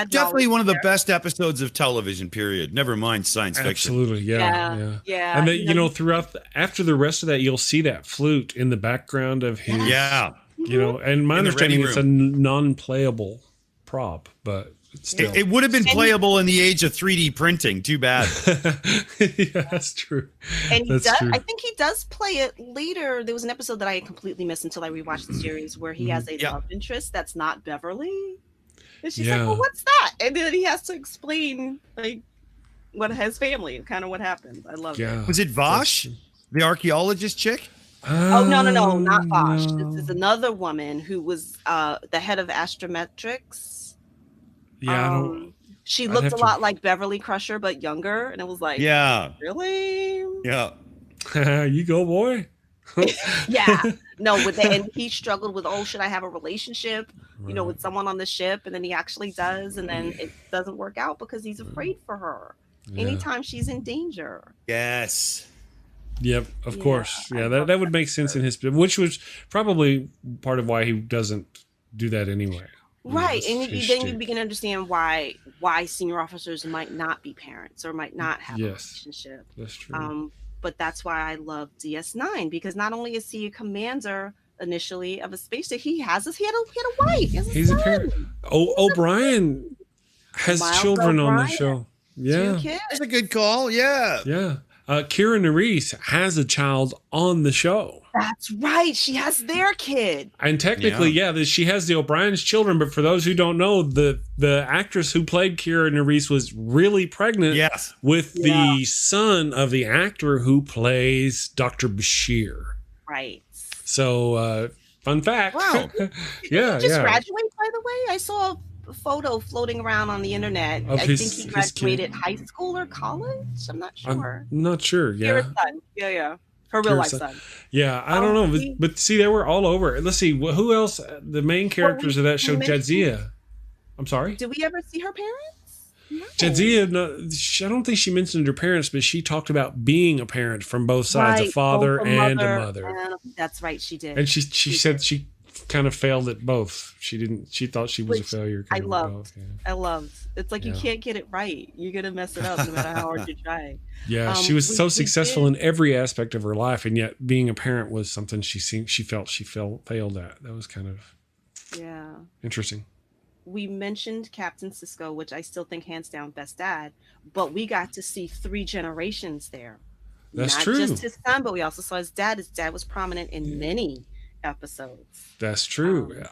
definitely one of the best episodes of television, period. Never mind science fiction. Absolutely, yeah. And then, throughout, after the rest of that, you'll see that flute in the background of his. Yeah. And my understanding it's a non-playable prop, but still. It would have been playable in the age of 3D printing. Too bad. Yeah, that's true. And I think he does play it later. There was an episode that I completely missed until I rewatched the series where he has a love interest that's not Beverly. And she's like, well, what's that? And then he has to explain what his family and kind of what happened. I love it. Was it Vosh, the archaeologist chick? Oh, no, not Vosh. No. This is another woman who was the head of Astrometrics. Yeah, she looked a lot like Beverly Crusher, but younger. And it was like, really? Yeah. You go, boy. Yeah. No, and he struggled with, should I have a relationship, with someone on the ship? And then he actually does. And then it doesn't work out because he's afraid for her anytime she's in danger. Yes. Yep, of course. Yeah, that would make sense in his, which was probably part of why he doesn't do that anyway. Right, and then you begin to understand why senior officers might not be parents or might not have a relationship. That's true. But that's why I love DS9, because not only is he a commander initially of a space station, he had a wife. He's a parent. O'Brien has children on the show. Yeah, that's a good call. Yeah. Yeah. Kira Nerys has a child on the show. That's right. She has their kid. And technically, she has the O'Brien's children. But for those who don't know, the actress who played Kira Nerys was really pregnant with the son of the actor who plays Dr. Bashir. Right. So, fun fact. Wow. Did he just graduate, by the way? I saw a photo floating around on the internet. I think he graduated high school or college. I'm not sure. I'm not sure. Yeah. Kira's son. Yeah. Her real life son. Yeah, I don't know. But see, they were all over. Let's see. Who else? The main characters of that show, Jadzia. I'm sorry? Did we ever see her parents? No. Jadzia, I don't think she mentioned her parents, but she talked about being a parent from both sides, a father and a mother. That's right, she did. And she said she kind of failed at both. She thought she was a failure. I loved. It's like you can't get it right. You're gonna mess it up no matter how hard you try. Yeah, she was so successful in every aspect of her life, and yet being a parent was something she felt failed at. That was kind of interesting. We mentioned Captain Sisko, which I still think hands down best dad, but we got to see 3 generations there. That's true. Not just his son, but we also saw his dad. His dad was prominent in many episodes. That's true.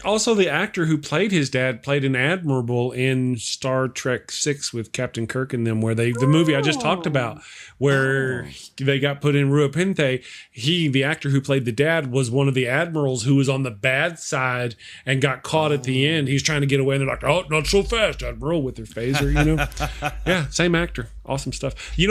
Also, the actor who played his dad played an admiral in Star Trek VI with Captain Kirk and them, where the movie I just talked about, where they got put in Rua Pente. The actor who played the dad, was one of the admirals who was on the bad side and got caught at the end. He's trying to get away, and they're like, "Oh, not so fast, Admiral," with their phaser. Yeah, same actor. Awesome stuff. I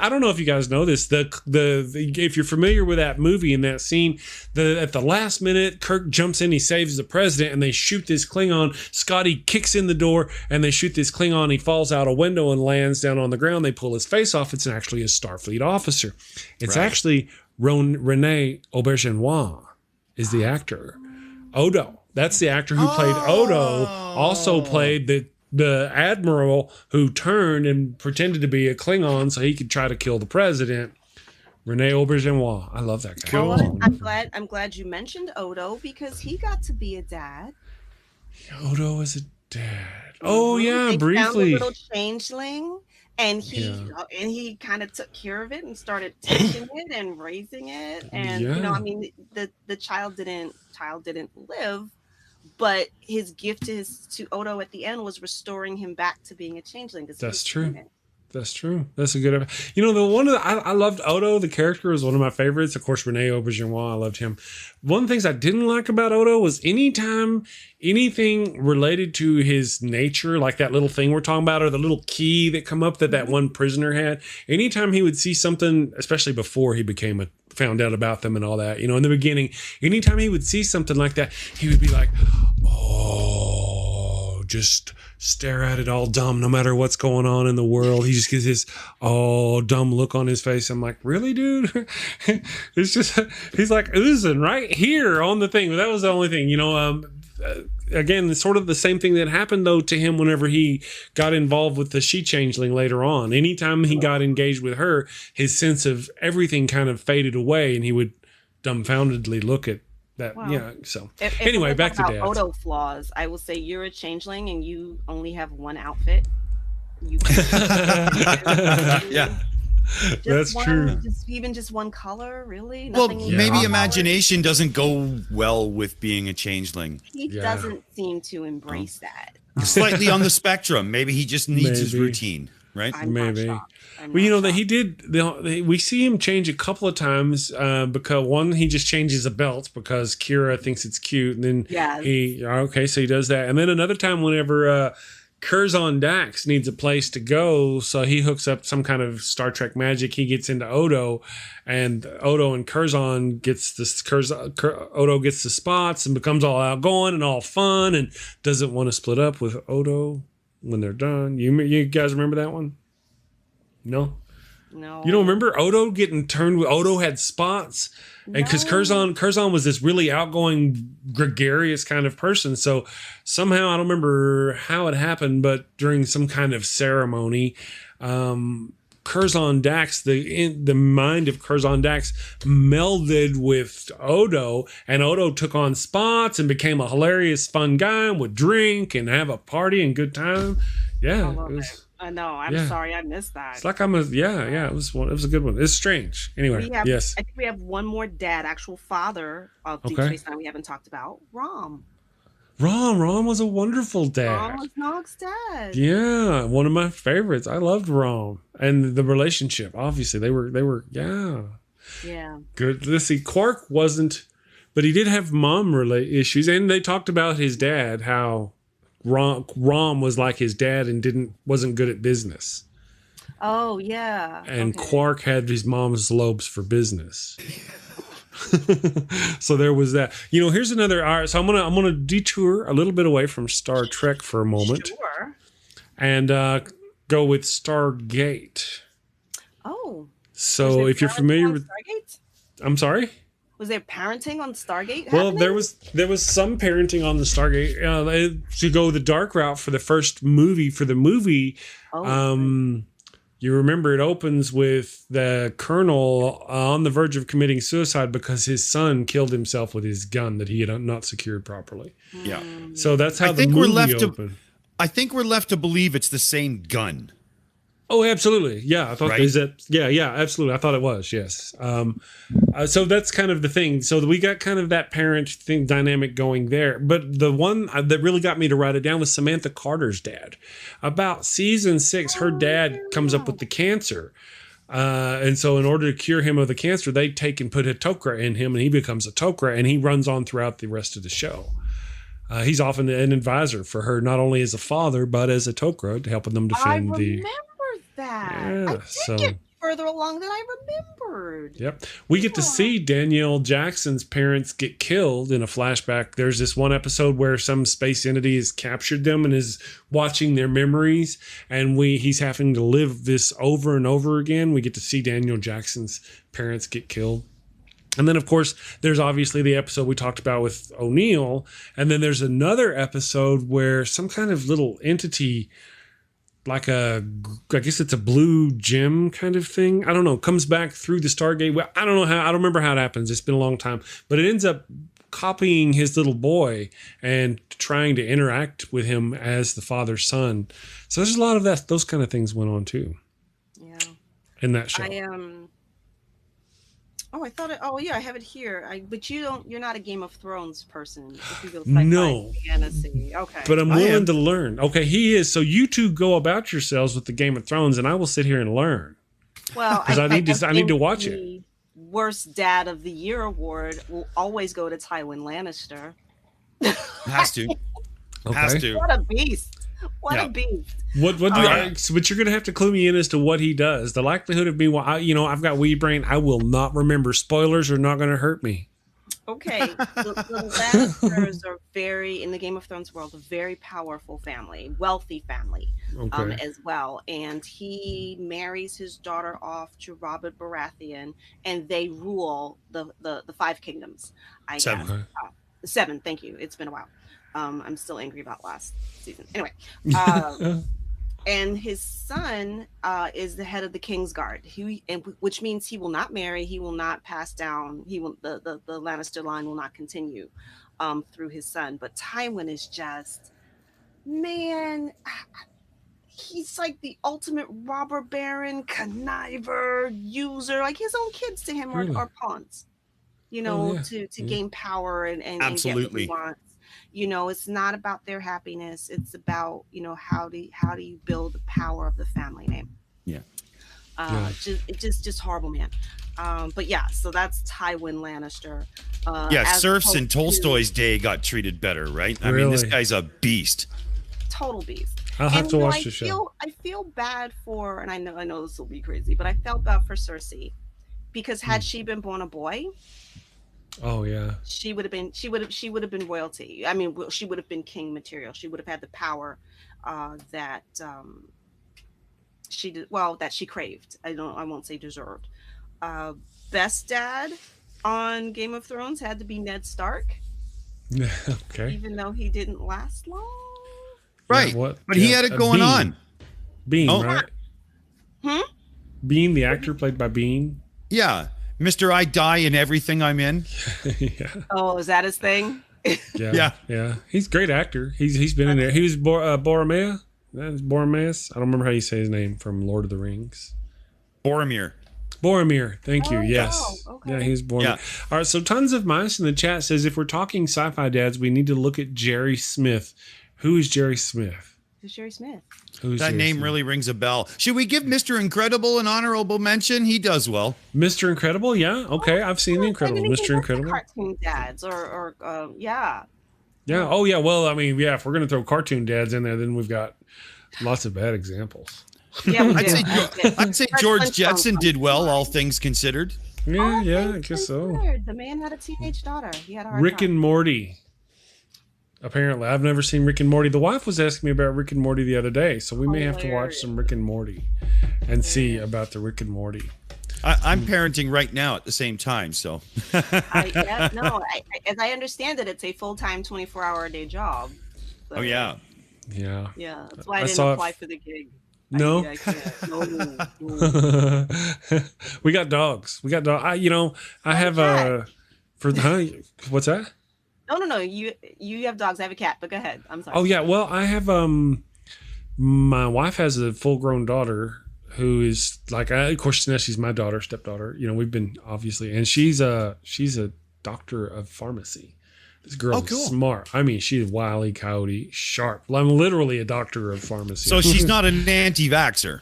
don't know if you guys know this. If you're familiar with that movie and that scene, at the last minute, Kirk jumps in, he saves the president, and they shoot this Klingon. Scotty kicks in the door, and they shoot this Klingon. He falls out a window and lands down on the ground. They pull his face off. It's actually a Starfleet officer. It's actually Rene Auberjonois is the actor. Odo. That's the actor who played Odo. Also played the admiral who turned and pretended to be a Klingon so he could try to kill the president. Rene Auberjonois. I love that guy. Cool. I'm glad you mentioned Odo, because he got to be a dad. Odo is a dad. Oh yeah, they briefly. Found a little changeling, and he kind of took care of it and started teaching it and raising it. And the child didn't live, but his gift to Odo at the end was restoring him back to being a changeling. That's true. That's true. That's a good. The one I loved Odo. The character was one of my favorites. Of course, Rene Auberjonois. I loved him. One of the things I didn't like about Odo was anytime anything related to his nature, like that little thing we're talking about, or the little key that come up that one prisoner had. Anytime he would see something, especially before he found out about them and all that, in the beginning, anytime he would see something like that, he would be like, "Oh, just stare at it all dumb, no matter what's going on in the world." He just gets this dumb look on his face. I'm like, really, dude? It's just, he's like oozing right here on the thing. That was the only thing, again, it's sort of the same thing that happened though to him whenever he got involved with the she-changeling later on. Anytime he got engaged with her, his sense of everything kind of faded away, and he would dumbfoundedly look at that. So anyway, back to Dad. Odo flaws. I will say you're a changeling and you only have one outfit. That's true. Just one color, really. Maybe imagination doesn't go well with being a changeling. He doesn't seem to embrace that. Slightly on the spectrum. Maybe he just needs his routine, right? Maybe. Well, that he did. We see him change a couple of times because one, he just changes a belt because Kira thinks it's cute, and then so he does that, and then another time whenever Curzon Dax needs a place to go, so he hooks up some kind of Star Trek magic. He gets into Odo, and Odo and Curzon Odo gets the spots and becomes all outgoing and all fun, and doesn't want to split up with Odo when they're done. You guys remember that one? No. You don't remember Odo getting turned with Odo had spots? And because Curzon was this really outgoing, gregarious kind of person. So somehow, I don't remember how it happened, but during some kind of ceremony, Curzon Dax, the mind of Curzon Dax melded with Odo, and Odo took on spots and became a hilarious, fun guy and would drink and have a party and good time. Yeah, I know. I'm sorry I missed that. It's like it was a good one. It's strange. Anyway, yes. I think we have one more dad, actual father of Deep Space Nine we haven't talked about. Rom was a wonderful dad. Rom was Nog's dad. Yeah, one of my favorites. I loved Rom and the relationship. Obviously, they were good. Let's see, Quark wasn't, but he did have mom issues, and they talked about his dad, how Rom was like his dad and wasn't good at business. Oh yeah. And Quark had his mom's lobes for business. So there was that. Here's another. So I'm gonna detour a little bit away from Star Trek for a moment. Sure. And go with Stargate. Oh. So if you're familiar with Stargate? I'm sorry? Was there parenting on Stargate? Well, there was some parenting on the Stargate. To go the dark route for the first movie. You remember it opens with the colonel on the verge of committing suicide because his son killed himself with his gun that he had not secured properly. Yeah. So that's how the movie opened. I think we're left to believe it's the same gun. Oh, absolutely. Yeah, I thought absolutely. I thought it was. Yes. So that's kind of the thing. So we got kind of that parent thing dynamic going there. But the one that really got me to write it down was Samantha Carter's dad. About season 6, her dad comes up with the cancer. And so in order to cure him of the cancer, they take and put a Tok'ra in him, and he becomes a Tok'ra, and he runs on throughout the rest of the show. He's often an advisor for her, not only as a father, but as a Tok'ra, helping them defend that. Yeah, I did get further along than I remembered. Yep. We get to see Daniel Jackson's parents get killed in a flashback. There's this one episode where some space entity has captured them and is watching their memories, and he's having to live this over and over again. We get to see Daniel Jackson's parents get killed. And then, of course, there's obviously the episode we talked about with O'Neill. And then there's another episode where some kind of little entity, I guess it's a blue gem kind of thing, I don't know, comes back through the Stargate. Well, I don't remember how it happens. It's been a long time. But it ends up copying his little boy and trying to interact with him as the father's son. So there's a lot of those kind of things went on too. Yeah. In that show. I have it here. But you're not a Game of Thrones person. If you go no. Fantasy. Okay. But I'm willing to learn. Okay, he is. So you two go about yourselves with the Game of Thrones, and I will sit here and learn. Well, because I need to watch it. Worst Dad of the Year award will always go to Tywin Lannister. Has to. Okay. Has to. What a beast. What a beast. But you're going to have to clue me in as to what he does. The likelihood of me, I've got weed brain. I will not remember. Spoilers are not going to hurt me. Okay. The Lannisters are in the Game of Thrones world, a very powerful family, wealthy family as well. And he marries his daughter off to Robert Baratheon, and they rule the 5 kingdoms, I guess. 7, thank you. It's been a while. I'm still angry about last season. Anyway, and his son is the head of the Kingsguard, which means he will not marry, he will not pass down, the Lannister line will not continue through his son. But Tywin is just, man, he's like the ultimate robber baron, conniver, user. Like his own kids to him are pawns, to gain power and get what he wants. It's not about their happiness. It's about, how do you build the power of the family name? Yeah. Just horrible, man. But yeah, so that's Tywin Lannister. Serfs in Tolstoy's day got treated better, right? I mean, this guy's a beast. Total beast. I'll have to watch the show. I feel bad for, and I know this will be crazy, but I felt bad for Cersei because had she been born a boy, oh yeah, she would have been royalty. I mean, she would have been king material. She would have had the power that she did. Well, that she craved. I won't say deserved. Best dad on Game of Thrones had to be Ned Stark. Okay. Even though he didn't last long. Right. But he had it going on. Bean, right? Bean, the actor played by Bean. Yeah. Mr. I die in everything I'm in. Yeah. Oh, is that his thing? Yeah. He's a great actor. He's been in there. He was Boromea. That's Boromir. I don't remember how you say his name from Lord of the Rings. Boromir. Boromir. Thank you. Yes. Okay. Yeah, he's Boromir. Yeah. All right. So Tons of Mice in the chat says, if we're talking sci-fi dads, we need to look at Jerry Smith. Who is Jerry Smith? Who's Jerry Smith? That name really rings a bell. Should we give Mr. Incredible an honorable mention? He does well. Mr. Incredible, yeah. Okay, I've seen The Incredible. Mr. Incredible. Cartoon dads or yeah. Yeah. Oh, yeah. Well, I mean, yeah, if we're going to throw cartoon dads in there, then we've got lots of bad examples. Yeah, I'd say George Jetson did well, all things considered. Yeah, I guess so. The man had a teenage daughter. He had a hard Rick time. and Morty. Apparently, I've never seen Rick and Morty. The wife was asking me about Rick and Morty the other day, so we may have to watch some Rick and Morty and see about the Rick and Morty. I'm parenting right now at the same time, so. As I understand it, it's a full-time 24-hour-a-day job. So, Yeah. Yeah, that's why I didn't apply for the gig. No. I can't. No. We got dogs. I have what's that? No. You have dogs. I have a cat, but go ahead. I'm sorry. Oh yeah. Well, I have my wife has a full-grown daughter who is like, of course, she's my daughter, stepdaughter. We've been obviously, and she's a doctor of pharmacy. This girl is smart. I mean, she's Wile E. Coyote, sharp. I'm literally a doctor of pharmacy. So she's not an anti-vaxxer.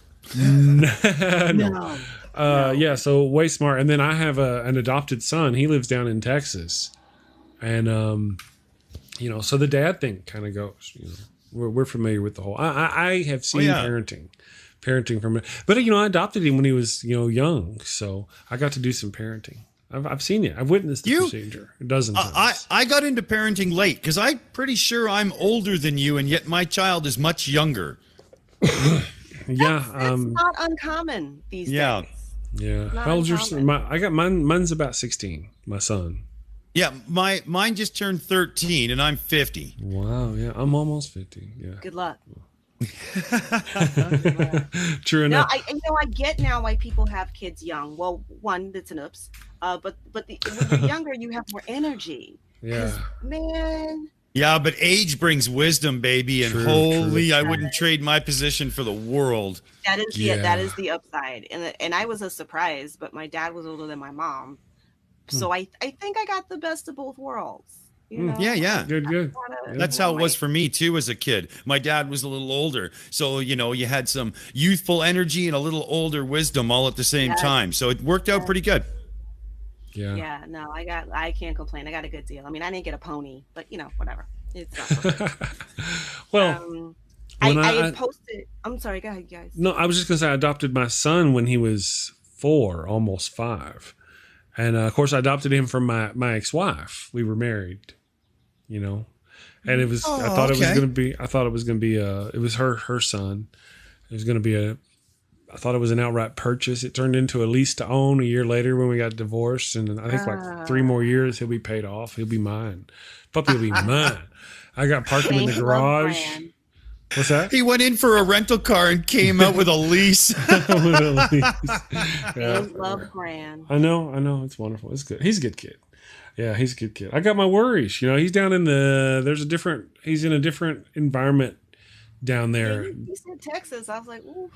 No. Yeah, so way smart. And then I have an adopted son. He lives down in Texas. And, so the dad thing kind of goes, we're familiar with the whole, I have seen parenting from it. But, I adopted him when he was, young. So I got to do some parenting. I've seen it. I've witnessed the procedure a dozen times. I got into parenting late because I'm pretty sure I'm older than you, and yet my child is much younger. Yeah. That's not uncommon these days. Yeah. How old's your son? I got mine's about 16, my son. Yeah, mine just turned 13, and I'm 50. Wow, yeah. I'm almost 50, yeah. Good luck. True enough. I get now why people have kids young. Well, one, that's an oops. But when you're younger, you have more energy. Yeah. Man. Yeah, but age brings wisdom, baby, and true. I wouldn't trade my position for the world. That is the upside. And I was a surprise, but my dad was older than my mom. So I think I got the best of both worlds. Yeah. Good. That's how it was for me too as a kid. My dad was a little older, so you had some youthful energy and a little older wisdom all at the same time. So it worked out pretty good. Yeah. No, I can't complain. I got a good deal. I mean, I didn't get a pony, but whatever. It's not well. I posted. I'm sorry. Go ahead, guys. No, I was just gonna say I adopted my son when he was 4, almost 5. And of course, I adopted him from my ex-wife. We were married, and it was. I thought it was gonna be. It was her son. It was gonna be I thought it was an outright purchase. It turned into a lease to own a year later when we got divorced, and I think like 3 more years he'll be paid off. He'll be mine. Puppy will be mine. I got parked him in the garage. What's that? He went in for a rental car and came out with a lease. Love Gran. I know. It's wonderful. It's good. He's a good kid. Yeah, he's a good kid. I got my worries. He's down in he's in a different environment down there. You said Texas. I was like, ooh.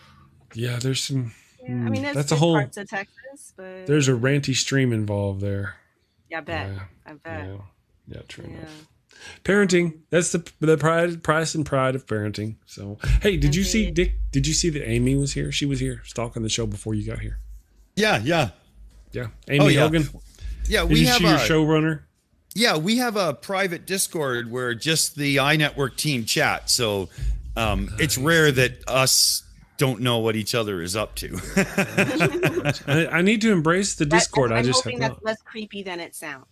Yeah, there's some. Yeah, I mean, that's a whole. Parts of Texas, but there's a ranty stream involved there. Yeah, I bet. I bet. Yeah, true enough. Parenting. That's the price and pride of parenting. So, hey, did you see Dick? Did you see that Amy was here? She was here stalking the show before you got here. Yeah. Amy Hogan. Yeah, we have your showrunner. Yeah, we have a private Discord where just the iNetwork team chat. So, it's rare that us don't know what each other is up to. I need to embrace the Discord. I'm hoping that's less creepy than it sounds.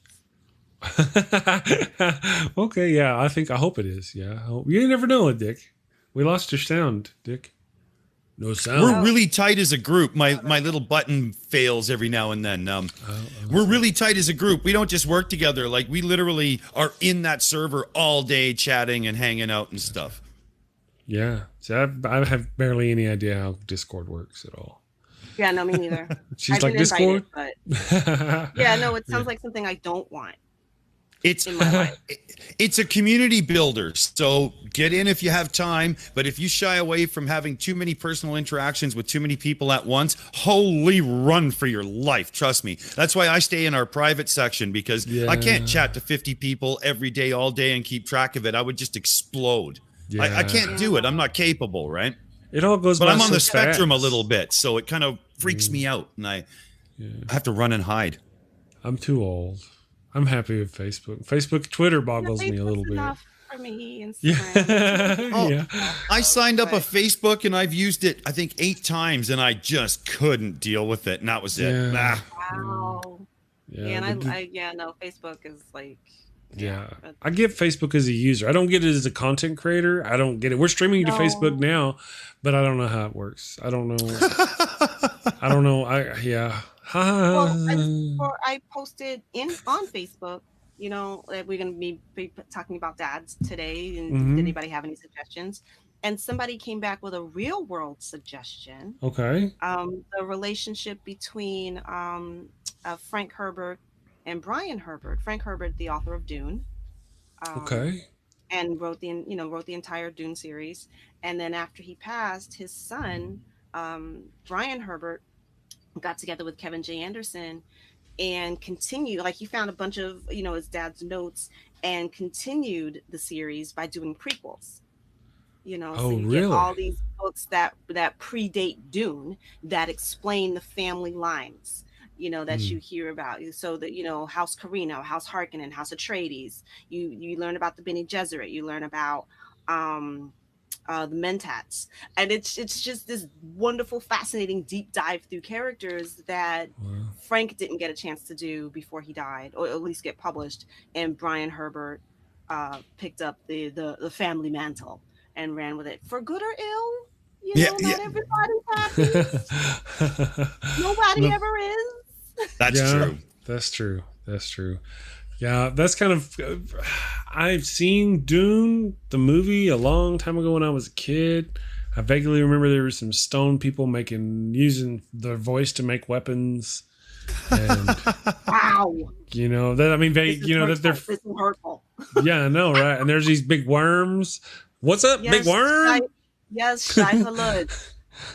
Okay, yeah, I hope it is. Yeah, you never know it, Dick. We lost your sound, Dick. No sound. We're really tight as a group. My little button fails every now and then. We're really tight as a group. We don't just work together. Like, we literally are in that server all day chatting and hanging out and stuff. Yeah. So I have barely any idea how Discord works at all. Yeah, no, me neither. She's like, Discord? Invited, but yeah, no, it sounds like something I don't want. It's in my life. It's a community builder. So get in if you have time. But if you shy away from having too many personal interactions with too many people at once, holy, run for your life. Trust me. That's why I stay in our private section, because I can't chat to 50 people every day, all day, and keep track of it. I would just explode. I can't do it. I'm not capable, right? It all goes by But I'm on so the spectrum fast. a little bit, so it kind of freaks me out, and I have to run and hide. I'm too old. I'm happy with Facebook. Facebook, Twitter boggles me a little bit. Enough for me. Yeah. I signed up a Facebook, and I've used it, I think, 8 times, and I just couldn't deal with it, and that was it. Yeah. Wow. Yeah, and no, Facebook is like. Yeah, I get Facebook as a user. I don't get it as a content creator. I don't get it. We're streaming to Facebook now, but I don't know how it works. I don't know. I don't know. Well, I posted on Facebook, you know, that we're going to be talking about dads today. And did anybody have any suggestions? And somebody came back with a real world suggestion. Okay. The relationship between Frank Herbert and Brian Herbert. Frank Herbert, the author of Dune. Okay. And wrote the entire Dune series. And then after he passed, his son, Brian Herbert, got together with Kevin J. Anderson and continued, like, he found a bunch of, you know, his dad's notes and continued the series by doing prequels. You know, so you get all these books that predate Dune that explain the family lines, you know, that you hear about. So that, you know, House Carino, House Harkonnen, House Atreides, you learn about the Bene Gesserit, you learn about the Mentats, and it's just this wonderful, fascinating deep dive through characters that Frank didn't get a chance to do before he died, or at least get published. And Brian Herbert picked up the family mantle and ran with it, for good or ill. You know, not everybody's happy. Nobody ever is. That's true. That's true. Yeah, that's kind of. I've seen Dune, the movie, a long time ago when I was a kid. I vaguely remember there were some stone people using their voice to make weapons. And, wow. You know that. I mean, that they're. This is hurtful. Yeah, I know, right? And there's these big worms. What's up, big worm? Shai-Hulud.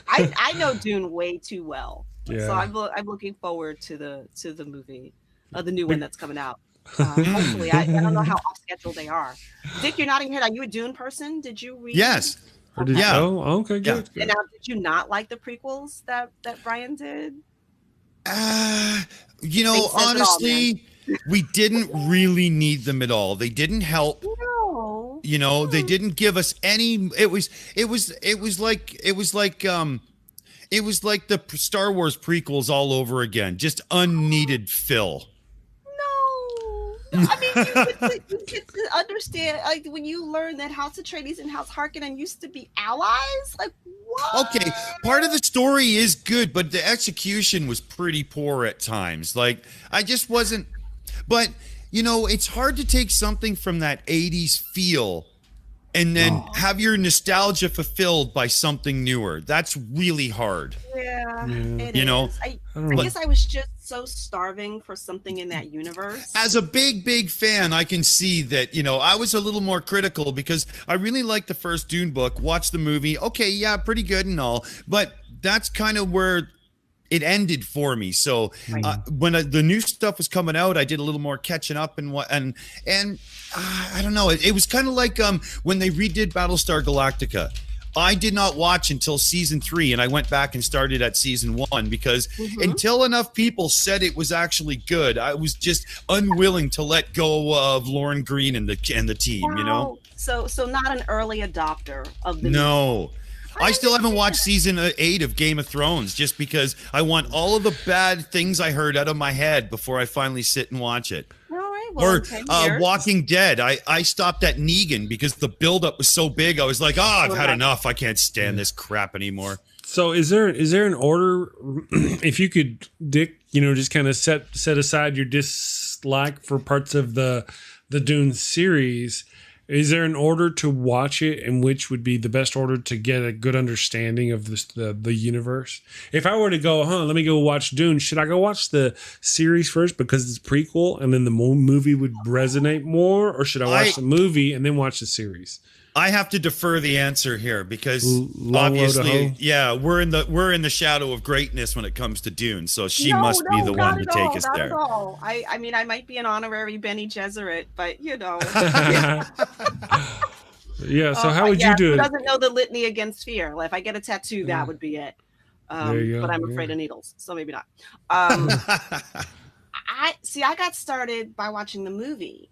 I know Dune way too well, so I'm looking forward to the movie, the new one that's coming out. Hopefully, I don't know how off schedule they are. Dick, you're nodding your head. Are you a Dune person? Did you read? Yes. Okay. Okay, good. And now, did you not like the prequels that Brian did? You know, honestly, we didn't really need them at all. They didn't help. No. You know, they didn't give us any. It was like the Star Wars prequels all over again. Just unneeded fill. No, I mean, you get to understand, like, when you learn that House Atreides and House Harkonnen used to be allies. Like, what? Okay, part of the story is good, but the execution was pretty poor at times. Like, I just wasn't. But you know, it's hard to take something from that 80s feel and then have your nostalgia fulfilled by something newer. That's really hard. Yeah. It you know, is. I guess I was just so starving for something in that universe. As a big fan, I can see that, you know, I was a little more critical because I really liked the first Dune book, watched the movie. Okay, yeah, pretty good and all. But that's kind of where it ended for me. So when the new stuff was coming out, I did a little more catching up and I don't know. It was kind of like when they redid Battlestar Galactica. I did not watch until season 3, and I went back and started at season 1 because until enough people said it was actually good, I was just unwilling to let go of Lauren Green and the team. Wow. You know. So not an early adopter of the. No. I still haven't watched season 8 of Game of Thrones just because I want all of the bad things I heard out of my head before I finally sit and watch it. All right. Well, or Walking Dead. I stopped at Negan because the buildup was so big. I was like, I've had enough. I can't stand this crap anymore. So is there an order, if you could, Dick, you know, just kind of set aside your dislike for parts of the Dune series? Is there an order to watch it, and which would be the best order to get a good understanding of the universe? If I were to go, let me go watch Dune, should I go watch the series first because it's prequel and then the movie would resonate more, or should I watch the movie and then watch the series? I have to defer the answer here because obviously, we're in the shadow of greatness when it comes to Dune. So she must be the one to take us there. Not at all. I mean, I might be an honorary Bene Gesserit, but you know. Yeah. So how would you do it? Who doesn't know the litany against fear? Like, if I get a tattoo, that would be it. There you go. But I'm afraid of needles, so maybe not. I got started by watching the movie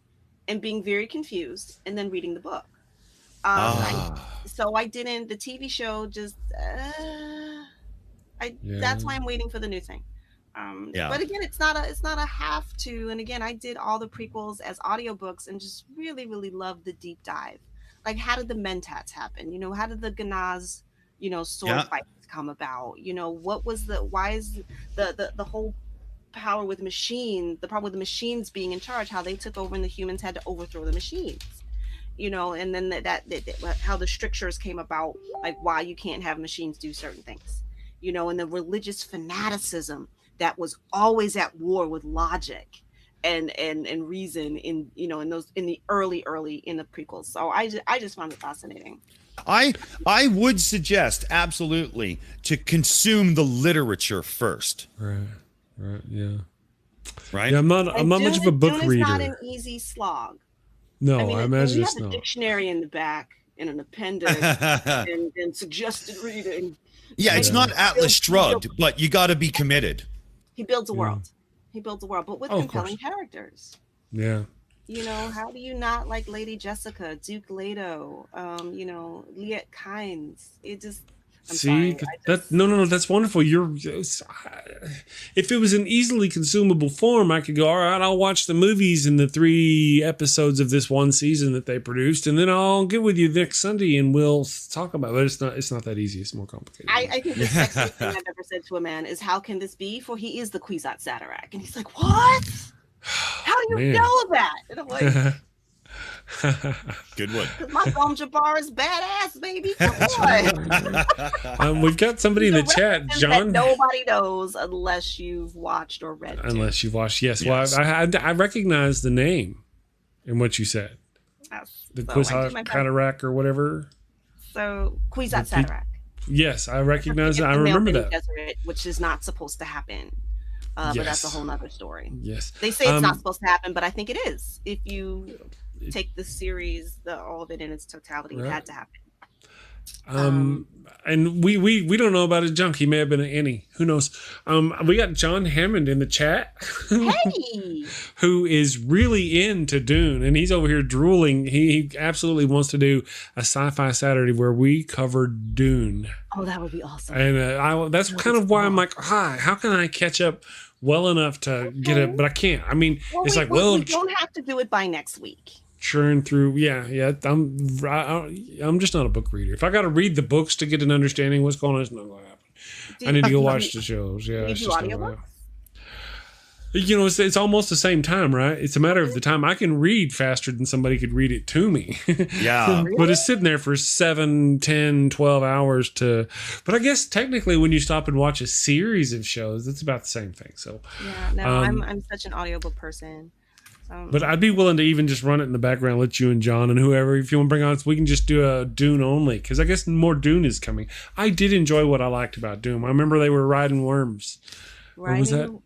and being very confused, and then reading the book. So I didn't. The TV show just. That's why I'm waiting for the new thing. But again, it's not a have to. And again, I did all the prequels as audiobooks and just really, really loved the deep dive. Like, how did the Mentats happen? You know, how did the Ganaz, sword fights come about? You know, why is the whole power with the problem with the machines being in charge, how they took over and the humans had to overthrow the machines. And then that how the strictures came about, like why you can't have machines do certain things, and the religious fanaticism that was always at war with logic and reason in the early in the prequels. So I just found it fascinating. I would suggest absolutely to consume the literature first. Right, yeah. Right. Yeah, I'm not much of a book reader. It's not an easy slog. No, I imagine it's not. You have a not. dictionary in the back and an appendix and suggested reading. Yeah, it's not Atlas Shrugged, but you got to be committed. He builds a world. He builds a world, but with compelling characters. Yeah. How do you not like Lady Jessica, Duke Leto, Liet Kynes? It just. No, that's wonderful. If it was an easily consumable form, I could go, all right, I'll watch the movies and the 3 episodes of this one season that they produced, and then I'll get with you next Sunday and we'll talk about it. But it's not that easy. It's more complicated. I think the sexiest thing I've ever said to a man is, how can this be? For he is the Kwisatz Haderach. And he's like, what? How do you know that? And I'm like, good one. My Bom Jabbar is badass, baby. Come on. We've got somebody in the chat, John. Nobody knows unless you've watched or read. Unless you've watched, yes. Well, I recognize the name in what you said. Yes. The Kwisatz Haderach or whatever. So Kwisatz Haderach. Yes, I recognize it. I remember that. Desert, which is not supposed to happen. But that's a whole nother story. Yes. They say it's not supposed to happen, but I think it is. If you take the series, all of it in its totality, it had to happen. And we don't know about his junk. He may have been an Annie. Who knows? We got John Hammond in the chat. Hey! Who is really into Dune, and he's over here drooling. He absolutely wants to do a Sci-Fi Saturday where we cover Dune. Oh, that would be awesome. And that's kind of why I'm like, hi, how can I catch up well enough to get it? But I can't. I mean, we don't have to do it by next week. Churn through, I'm just not a book reader. If I got to read the books to get an understanding of what's going on, it's not going to happen. I need to go watch the shows. Yeah, it's just audiobooks? It's almost the same time, right? It's a matter of the time. I can read faster than somebody could read it to me. Yeah. But it's sitting there for 7, 10, 12 hours but I guess technically when you stop and watch a series of shows, it's about the same thing. So yeah, no, I'm such an audiobook person. But I'd be willing to even just run it in the background, let you and John and whoever, if you want to bring on, we can just do a Dune only, because I guess more Dune is coming. I did enjoy what I liked about Dune. I remember they were riding worms. What was that?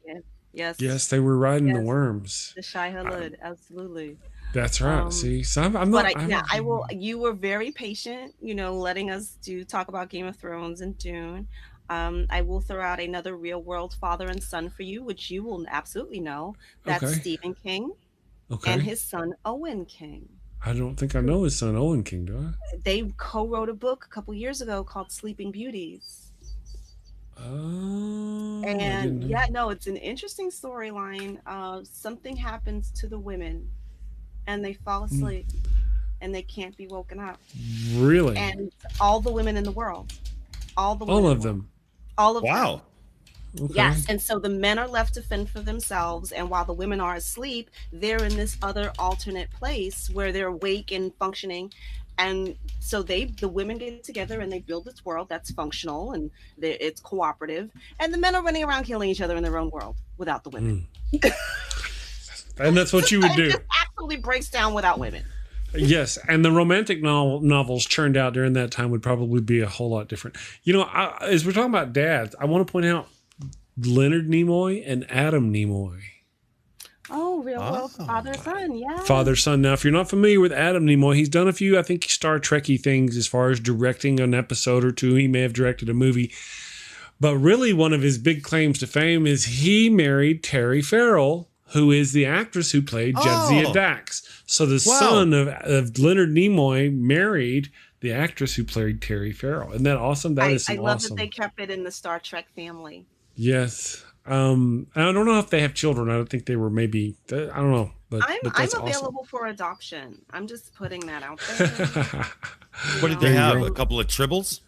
Yes. Yes, they were riding the worms. The Shai Hulud, absolutely. That's right. See, so I'm not. I will. You were very patient, letting us talk about Game of Thrones and Dune. I will throw out another real world father and son for you, which you will absolutely know. That's Stephen King. Okay. And his son Owen King. I don't think I know his son Owen King, do I? They co-wrote a book a couple years ago called Sleeping Beauties. Oh. And it's an interesting storyline. Something happens to the women and they fall asleep and they can't be woken up. Really? And all the women in the world. All of them. All of them. Wow. Okay. Yes, and so the men are left to fend for themselves, and while the women are asleep, they're in this other alternate place where they're awake and functioning. And so the women get together and they build this world that's functional and it's cooperative, and the men are running around killing each other in their own world without the women. And that's what you would do. It just absolutely breaks down without women. Yes, and the romantic novels churned out during that time would probably be a whole lot different. You know, as we're talking about dads, I want to point out Leonard Nimoy and Adam Nimoy. Oh, real world father-son, yeah. Father-son. Now, if you're not familiar with Adam Nimoy, he's done a few, I think, Star Trek-y things as far as directing an episode or two. He may have directed a movie. But really, one of his big claims to fame is he married Terry Farrell, who is the actress who played Jadzia Dax. So the son of Leonard Nimoy married the actress who played Terry Farrell. Isn't that awesome? I love that they kept it in the Star Trek family. Yes. I don't know if they have children. I don't think they were maybe, I don't know. But that's I'm available awesome. For adoption. I'm just putting that out there. What did they have? A couple of tribbles?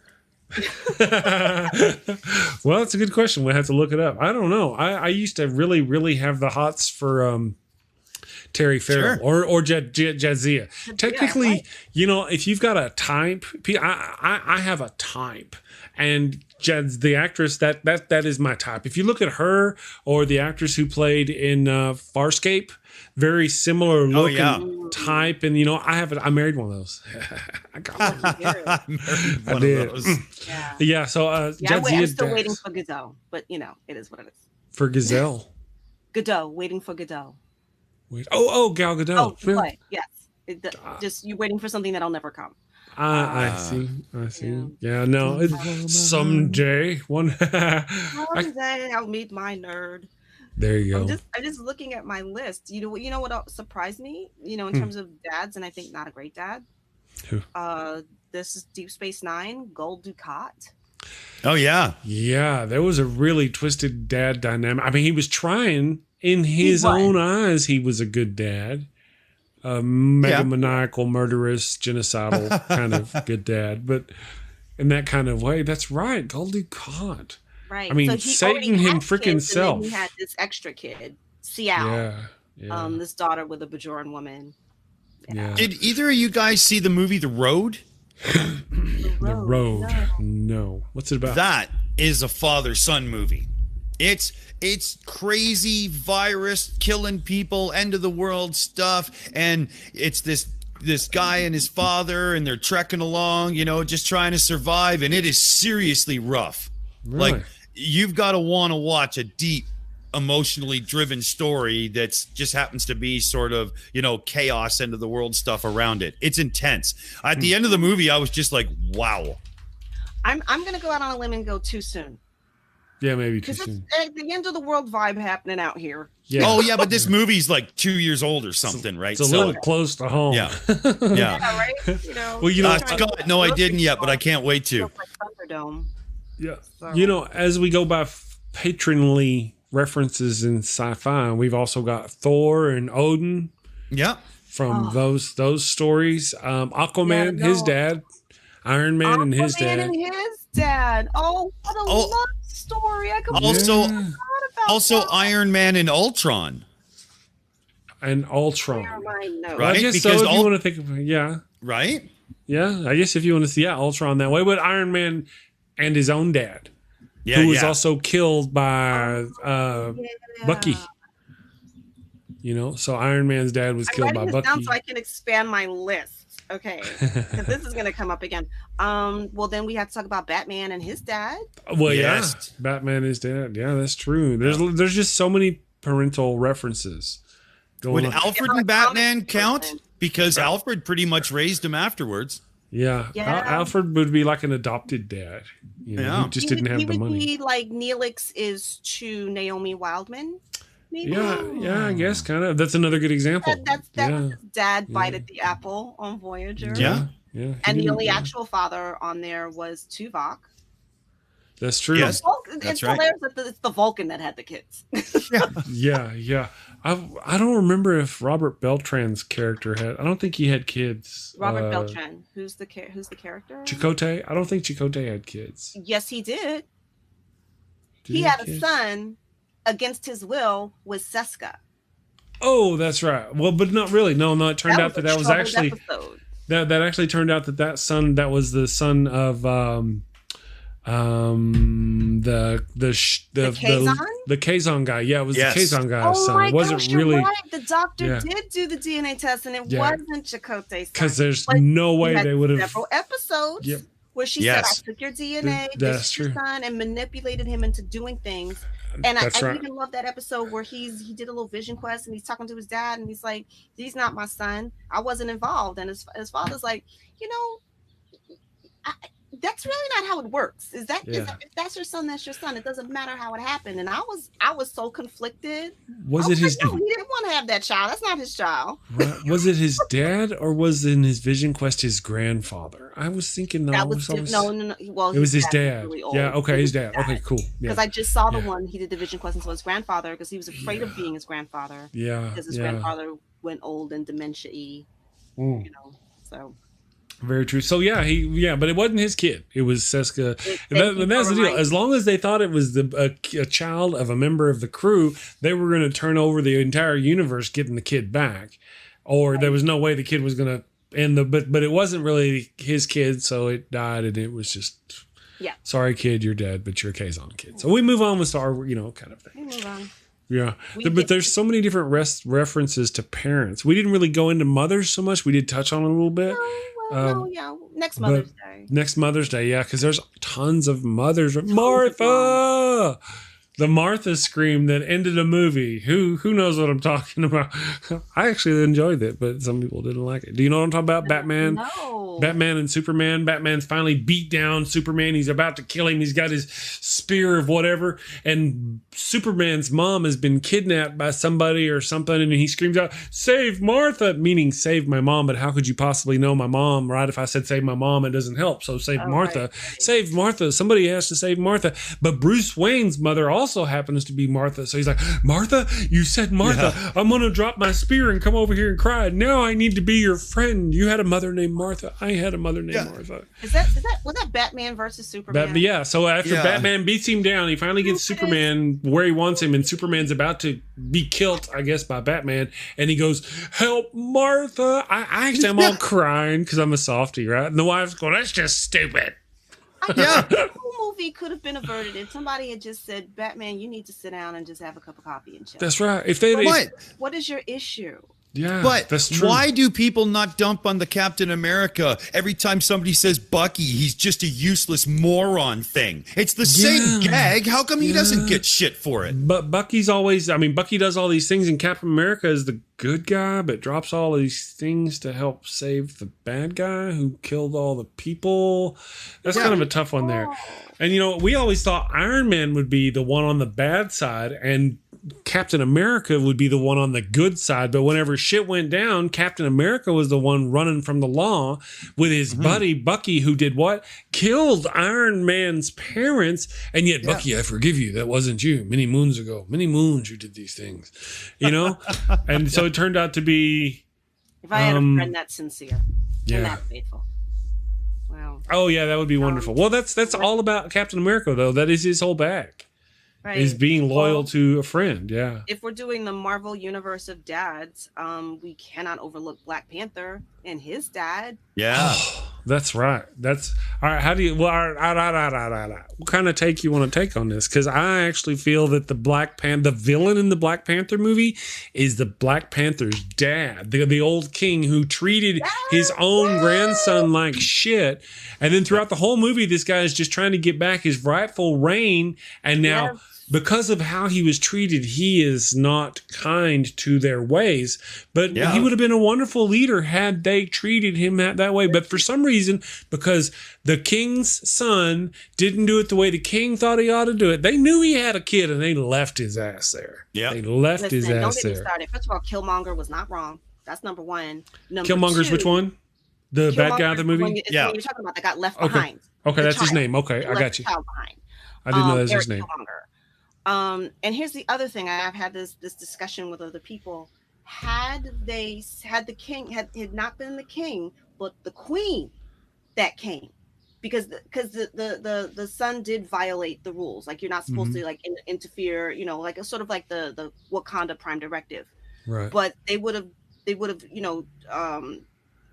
Well, that's a good question. We'll have to look it up. I don't know. I used to really, really have the hots for Terry Farrell or Jadzia. Technically, right? You know, if you've got a type, I have a type, and the actress that is my type. If you look at her or the actress who played in Farscape, very similar looking type, and you know, I married one of those. I got one. I did. Yeah. So I'm still waiting for Godot, but you know, it is what it is. For Gazelle. Godot, waiting for Godot. Gal Gadot. Oh, boy, yes. Just you waiting for something that'll never come. I see. Yeah, no. Someday, someday I'll meet my nerd. There you go. I'm just looking at my list. You know what surprised me? You know, in terms of dads, and I think not a great dad. Who? This is Deep Space Nine, Gul Dukat. Oh yeah, yeah. There was a really twisted dad dynamic. I mean, he was trying. In his own eyes, he was a good dad. Megamaniacal, murderous, genocidal kind of good dad. But in that kind of way, that's right. Gul Dukat. Right. I mean, so Satan him freaking self. And then he had this extra kid, Cial. Yeah. This daughter with a Bajoran woman. Yeah. Did either of you guys see the movie The Road? The Road. No. What's it about? That is a father-son movie. It's crazy virus killing people, end of the world stuff, and it's this guy and his father, and they're trekking along, you know, just trying to survive, and it is seriously rough. Really? Like, you've got to want to watch a deep, emotionally driven story that's just happens to be sort of, you know, chaos, end of the world stuff around it. It's intense. At the end of the movie, I was just like, wow. I'm gonna go out on a limb and go too soon. Yeah, maybe too soon. At the end of the world vibe happening out here. Yeah. Oh yeah, but this movie's like 2 years old or something, right? It's a little close to home. Yeah. Yeah, right. You know. Well, you know, Scott, no, I didn't yet, but I can't wait to. Thunderdome. Yeah. So. You know, as we go by patronly references in sci-fi, we've also got Thor and Odin. Yeah. From those stories, Aquaman, his dad, Iron Man, and his dad. Oh, what a love story! I also Iron Man and Ultron. And Ultron, right? I guess because so. If you want to think of right? Yeah, I guess if you want to see Ultron that way, but Iron Man and his own dad, who was also killed by Bucky. You know, so Iron Man's dad was killed by Bucky. Down so I can expand my list. Okay, because this is going to come up again. Well, then we have to talk about Batman and his dad. Well, Batman and his dad. Yeah, that's true. There's just so many parental references. Would Alfred and Batman count? Because Alfred pretty much raised him afterwards. Yeah. Alfred would be like an adopted dad. You know, he just didn't have the money. He would be like Neelix is to Naomi Wildman. Maybe? Yeah, I guess kind of. That's another good example. That was his dad bite at the apple on Voyager. Yeah. And the only actual father on there was Tuvok. That's true. Yes, it's hilarious that it's the Vulcan that had the kids. Yeah. I don't remember if Robert Beltran's character had. I don't think he had kids. Robert Beltran, who's the character? Chakotay. I don't think Chakotay had kids. Yes, he did. he had a son against his will with Seska. Oh, that's right. Well, but not really. No, it turned out that was actually episode. that actually turned out that son that was the son of the Kazon guy. Yeah, it was the Kazon guy's son. It wasn't really. Right. The doctor did do the DNA test, and it wasn't Chakotay's son. Because there's no way they would have several episodes where she said, "I took your DNA, this is your son," and manipulated him into doing things. And I even love that episode where he did a little vision quest and he's talking to his dad and he's like, "He's not my son. I wasn't involved." And his father's like, that's really not how it works. Is that if that's your son, that's your son. It doesn't matter how it happened. And I was so conflicted. Was it his? No, he didn't want to have that child. That's not his child. Right. Was it his dad or was in his vision quest his grandfather? I was thinking no. Well, it was his dad. Really old. Yeah. Okay, his dad. Okay, cool. Because I just saw the one he did the vision quest and saw his grandfather because he was afraid of being his grandfather. Yeah. Because his grandfather went old and dementia-y. So. Very true. So but it wasn't his kid. It was Seska. And that's the deal. As long as they thought it was a child of a member of the crew, they were going to turn over the entire universe getting the kid back, or there was no way the kid was going to end but it wasn't really his kid, so it died, and it was just sorry kid, you're dead, but you're a Kazon kid. So we move on with Star, kind of thing. We move on. Yeah, but there's so many different references to parents. We didn't really go into mothers so much. We did touch on it a little bit. Next Mother's Day. Next Mother's Day, because there's tons of mothers. Martha! The Martha scream that ended a movie. Who knows what I'm talking about? I actually enjoyed it, but some people didn't like it. Do you know what I'm talking about? Batman? No. Batman and Superman. Batman's finally beat down Superman. He's about to kill him. He's got his spear of whatever. And Superman's mom has been kidnapped by somebody or something. And he screams out, "Save Martha!" Meaning save my mom. But how could you possibly know my mom, right? If I said save my mom, it doesn't help. So save Martha. Right. Save Martha. Somebody has to save Martha. But Bruce Wayne's mother also happens to be Martha. So he's like, "Martha, you said Martha. Yeah. I'm going to drop my spear and come over here and cry. Now I need to be your friend. You had a mother named Martha. I had a mother named Martha." Was that Batman versus Superman? So after Batman beats him down, he finally gets Superman where he wants him, and Superman's about to be killed, I guess, by Batman. And he goes, "Help, Martha." I actually am all crying because I'm a softie, right? And the wife's going, "That's just stupid." The whole movie could have been averted if somebody had just said, "Batman, you need to sit down and just have a cup of coffee and chill." That's right. What is your issue? Yeah, but that's true. Why do people not dump on the Captain America every time somebody says Bucky? He's just a useless moron thing. It's the same gag. How come he doesn't get shit for it? But Bucky's always, Bucky does all these things, and Captain America is the good guy, but drops all these things to help save the bad guy who killed all the people. That's kind of a tough one there. And, we always thought Iron Man would be the one on the bad side, and Captain America would be the one on the good side. But whenever shit went down, Captain America was the one running from the law with his buddy Bucky, who did what? Killed Iron Man's parents. And yet, Bucky, I forgive you. That wasn't you. Many moons ago. Many moons you did these things. And so it turned out to be... If I had a friend that's sincere and that faithful. Wow. Oh, yeah, that would be wonderful. Well, that's all about Captain America, though. That is his whole bag. Right. Is being loyal to a friend, If we're doing the Marvel universe of dads, we cannot overlook Black Panther and his dad. Yeah, that's right. That's all right. How do you? Well, what kind of take you want to take on this? Because I actually feel that the villain in the Black Panther movie is the Black Panther's dad, the old king who treated his own grandson like shit, and then throughout the whole movie, this guy is just trying to get back his rightful reign, and now. Because of how he was treated, he is not kind to their ways. But he would have been a wonderful leader had they treated him that way. But for some reason, because the king's son didn't do it the way the king thought he ought to do it, they knew he had a kid and they left his ass there. Yeah, they left his ass there. Don't get me started. First of all, Killmonger was not wrong. That's number one. Killmonger's which one? The bad guy of the movie? When you're talking about that got left behind. Okay, that's his name. Okay, I got you. I didn't know that was his name. Killmonger. And here's the other thing. I've had this discussion with other people. Had the king had not been the king, but the queen that came, because the son did violate the rules. Like, you're not supposed to like interfere, you know, like a sort of like the Wakanda Prime Directive. Right. But they would have, you know,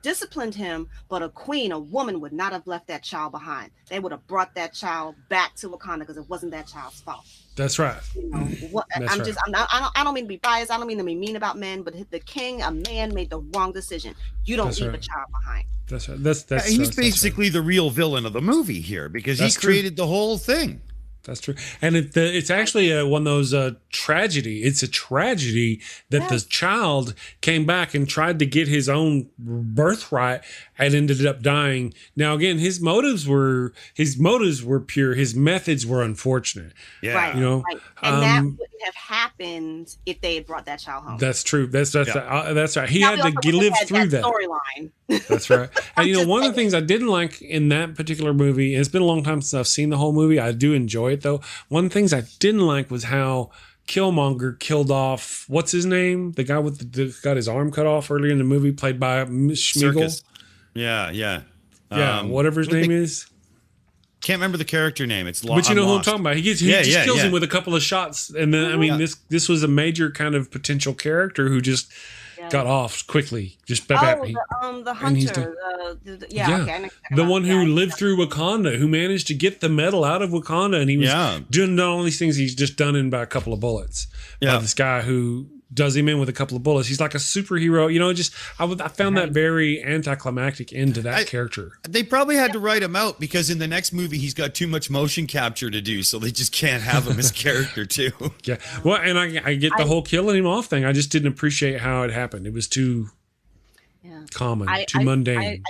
disciplined him, but a woman would not have left that child behind. They would have brought that child back to Wakanda because it wasn't that child's fault. That's right. You know, I don't mean to be biased. I don't mean to be mean about men, but the king, a man, made the wrong decision. You don't leave a child behind. That's right. He's basically the real villain of the movie here because he created the whole thing. That's true. And it's actually one of those tragedy. It's a tragedy that the child came back and tried to get his own birthright and ended up dying. Now, again, his motives were pure. His methods were unfortunate. Yeah. Right. You know, right. And that wouldn't have happened if they had brought that child home. That's true. That's right. He had to live through that storyline. That's right. And you know, one of the things I didn't like in that particular movie, and it's been a long time since I've seen the whole movie. I do enjoy it though. One of the things I didn't like was how Killmonger killed off, what's his name? The guy got his arm cut off earlier in the movie, played by Schmiegel. Yeah. Whatever his name is. Can't remember the character name. It's but you know who I'm talking about. He just kills him with a couple of shots, and then I mean this was a major kind of potential character who just got off quickly. Just the hunter. The one who lived through Wakanda, who managed to get the metal out of Wakanda, and he was doing all these things he's just done in by a couple of bullets. By this guy who does him in with a couple of bullets. He's like a superhero. You know, just I found that very anticlimactic end to that character. They probably had to write him out because in the next movie he's got too much motion capture to do, so they just can't have him as character too. Yeah. Well, and I get the whole killing him off thing. I just didn't appreciate how it happened. It was too common, too mundane.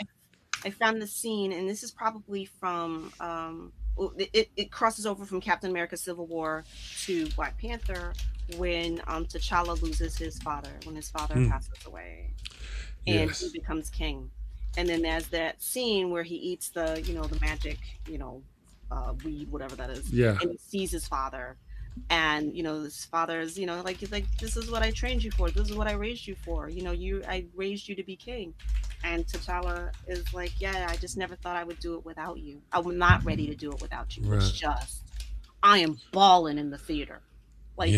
I found the scene, and this is probably from it crosses over from Captain America: Civil War to Black Panther, when T'Challa loses his father, when his father passes away, and he becomes king. And then there's that scene where he eats the magic, weed, whatever that is. Yeah. And he sees his father, and his father is, like this is what I trained you for. This is what I raised you for. I raised you to be king. And T'Challa is like, yeah, I just never thought I would do it without you. I'm not ready to do it without you. Right. It's just, I am balling in the theater. Like,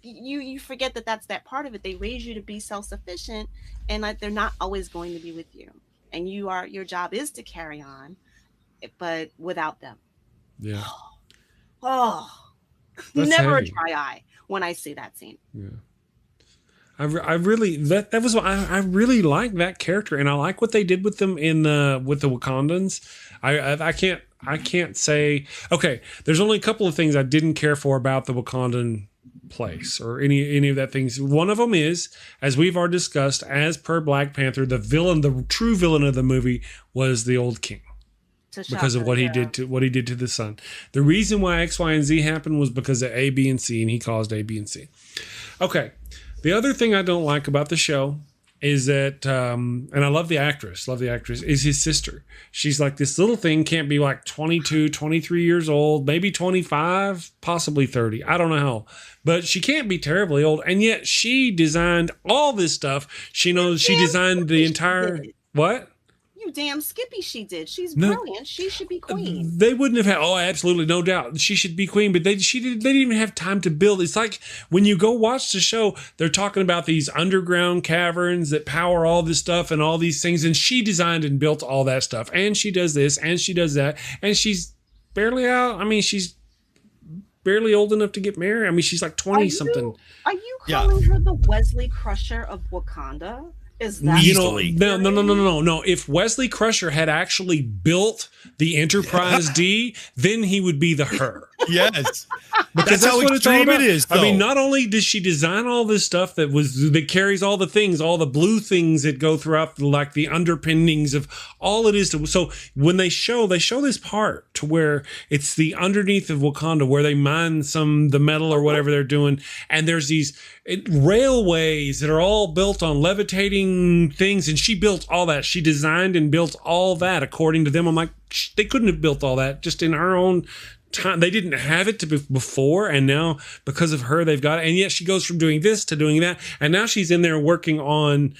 you forget that's that part of it. They raise you to be self-sufficient, and like they're not always going to be with you. And your job is to carry on, but without them. Yeah. Never heavy. A dry eye when I see that scene. Yeah. I really that was I really like that character, and I like what they did with them with the Wakandans. I can't say, okay, there's only a couple of things I didn't care for about the Wakandan place or any of that things. One of them is, as we've already discussed, as per Black Panther, the true villain of the movie was the old king. Because of what he did to the son. The reason why X, Y, and Z happened was because of A, B, and C, and he caused A, B, and C. Okay. The other thing I don't like about the show is that, and I love the actress, is his sister. She's like this little thing, can't be like 22, 23 years old, maybe 25, possibly 30. I don't know how, but she can't be terribly old. And yet she designed all this stuff. She knows she designed the entire, what? Damn Skippy she did. She's brilliant. She should be queen. They wouldn't have had, absolutely, no doubt. She should be queen, but they didn't even have time to build. It's like when you go watch the show, they're talking about these underground caverns that power all this stuff and all these things, and she designed and built all that stuff. And she does this, and she does that, and she's barely out. I mean, she's barely old enough to get married. I mean, she's like 20-something. Are you calling her the Wesley Crusher of Wakanda? Is that no. If Wesley Crusher had actually built the Enterprise D, then he would be the her. Yes, because that's what extreme it is. Though. I mean, not only does she design all this stuff that carries all the things, all the blue things that go throughout, like the underpinnings of all it is. So when they show this part to where it's the underneath of Wakanda, where they mine the metal or whatever they're doing, and there's these railways that are all built on levitating things, and she built all that. She designed and built all that according to them. I'm like, they couldn't have built all that just in her own time. They didn't have it before, and now because of her, they've got it. And yet she goes from doing this to doing that, and now she's in there working on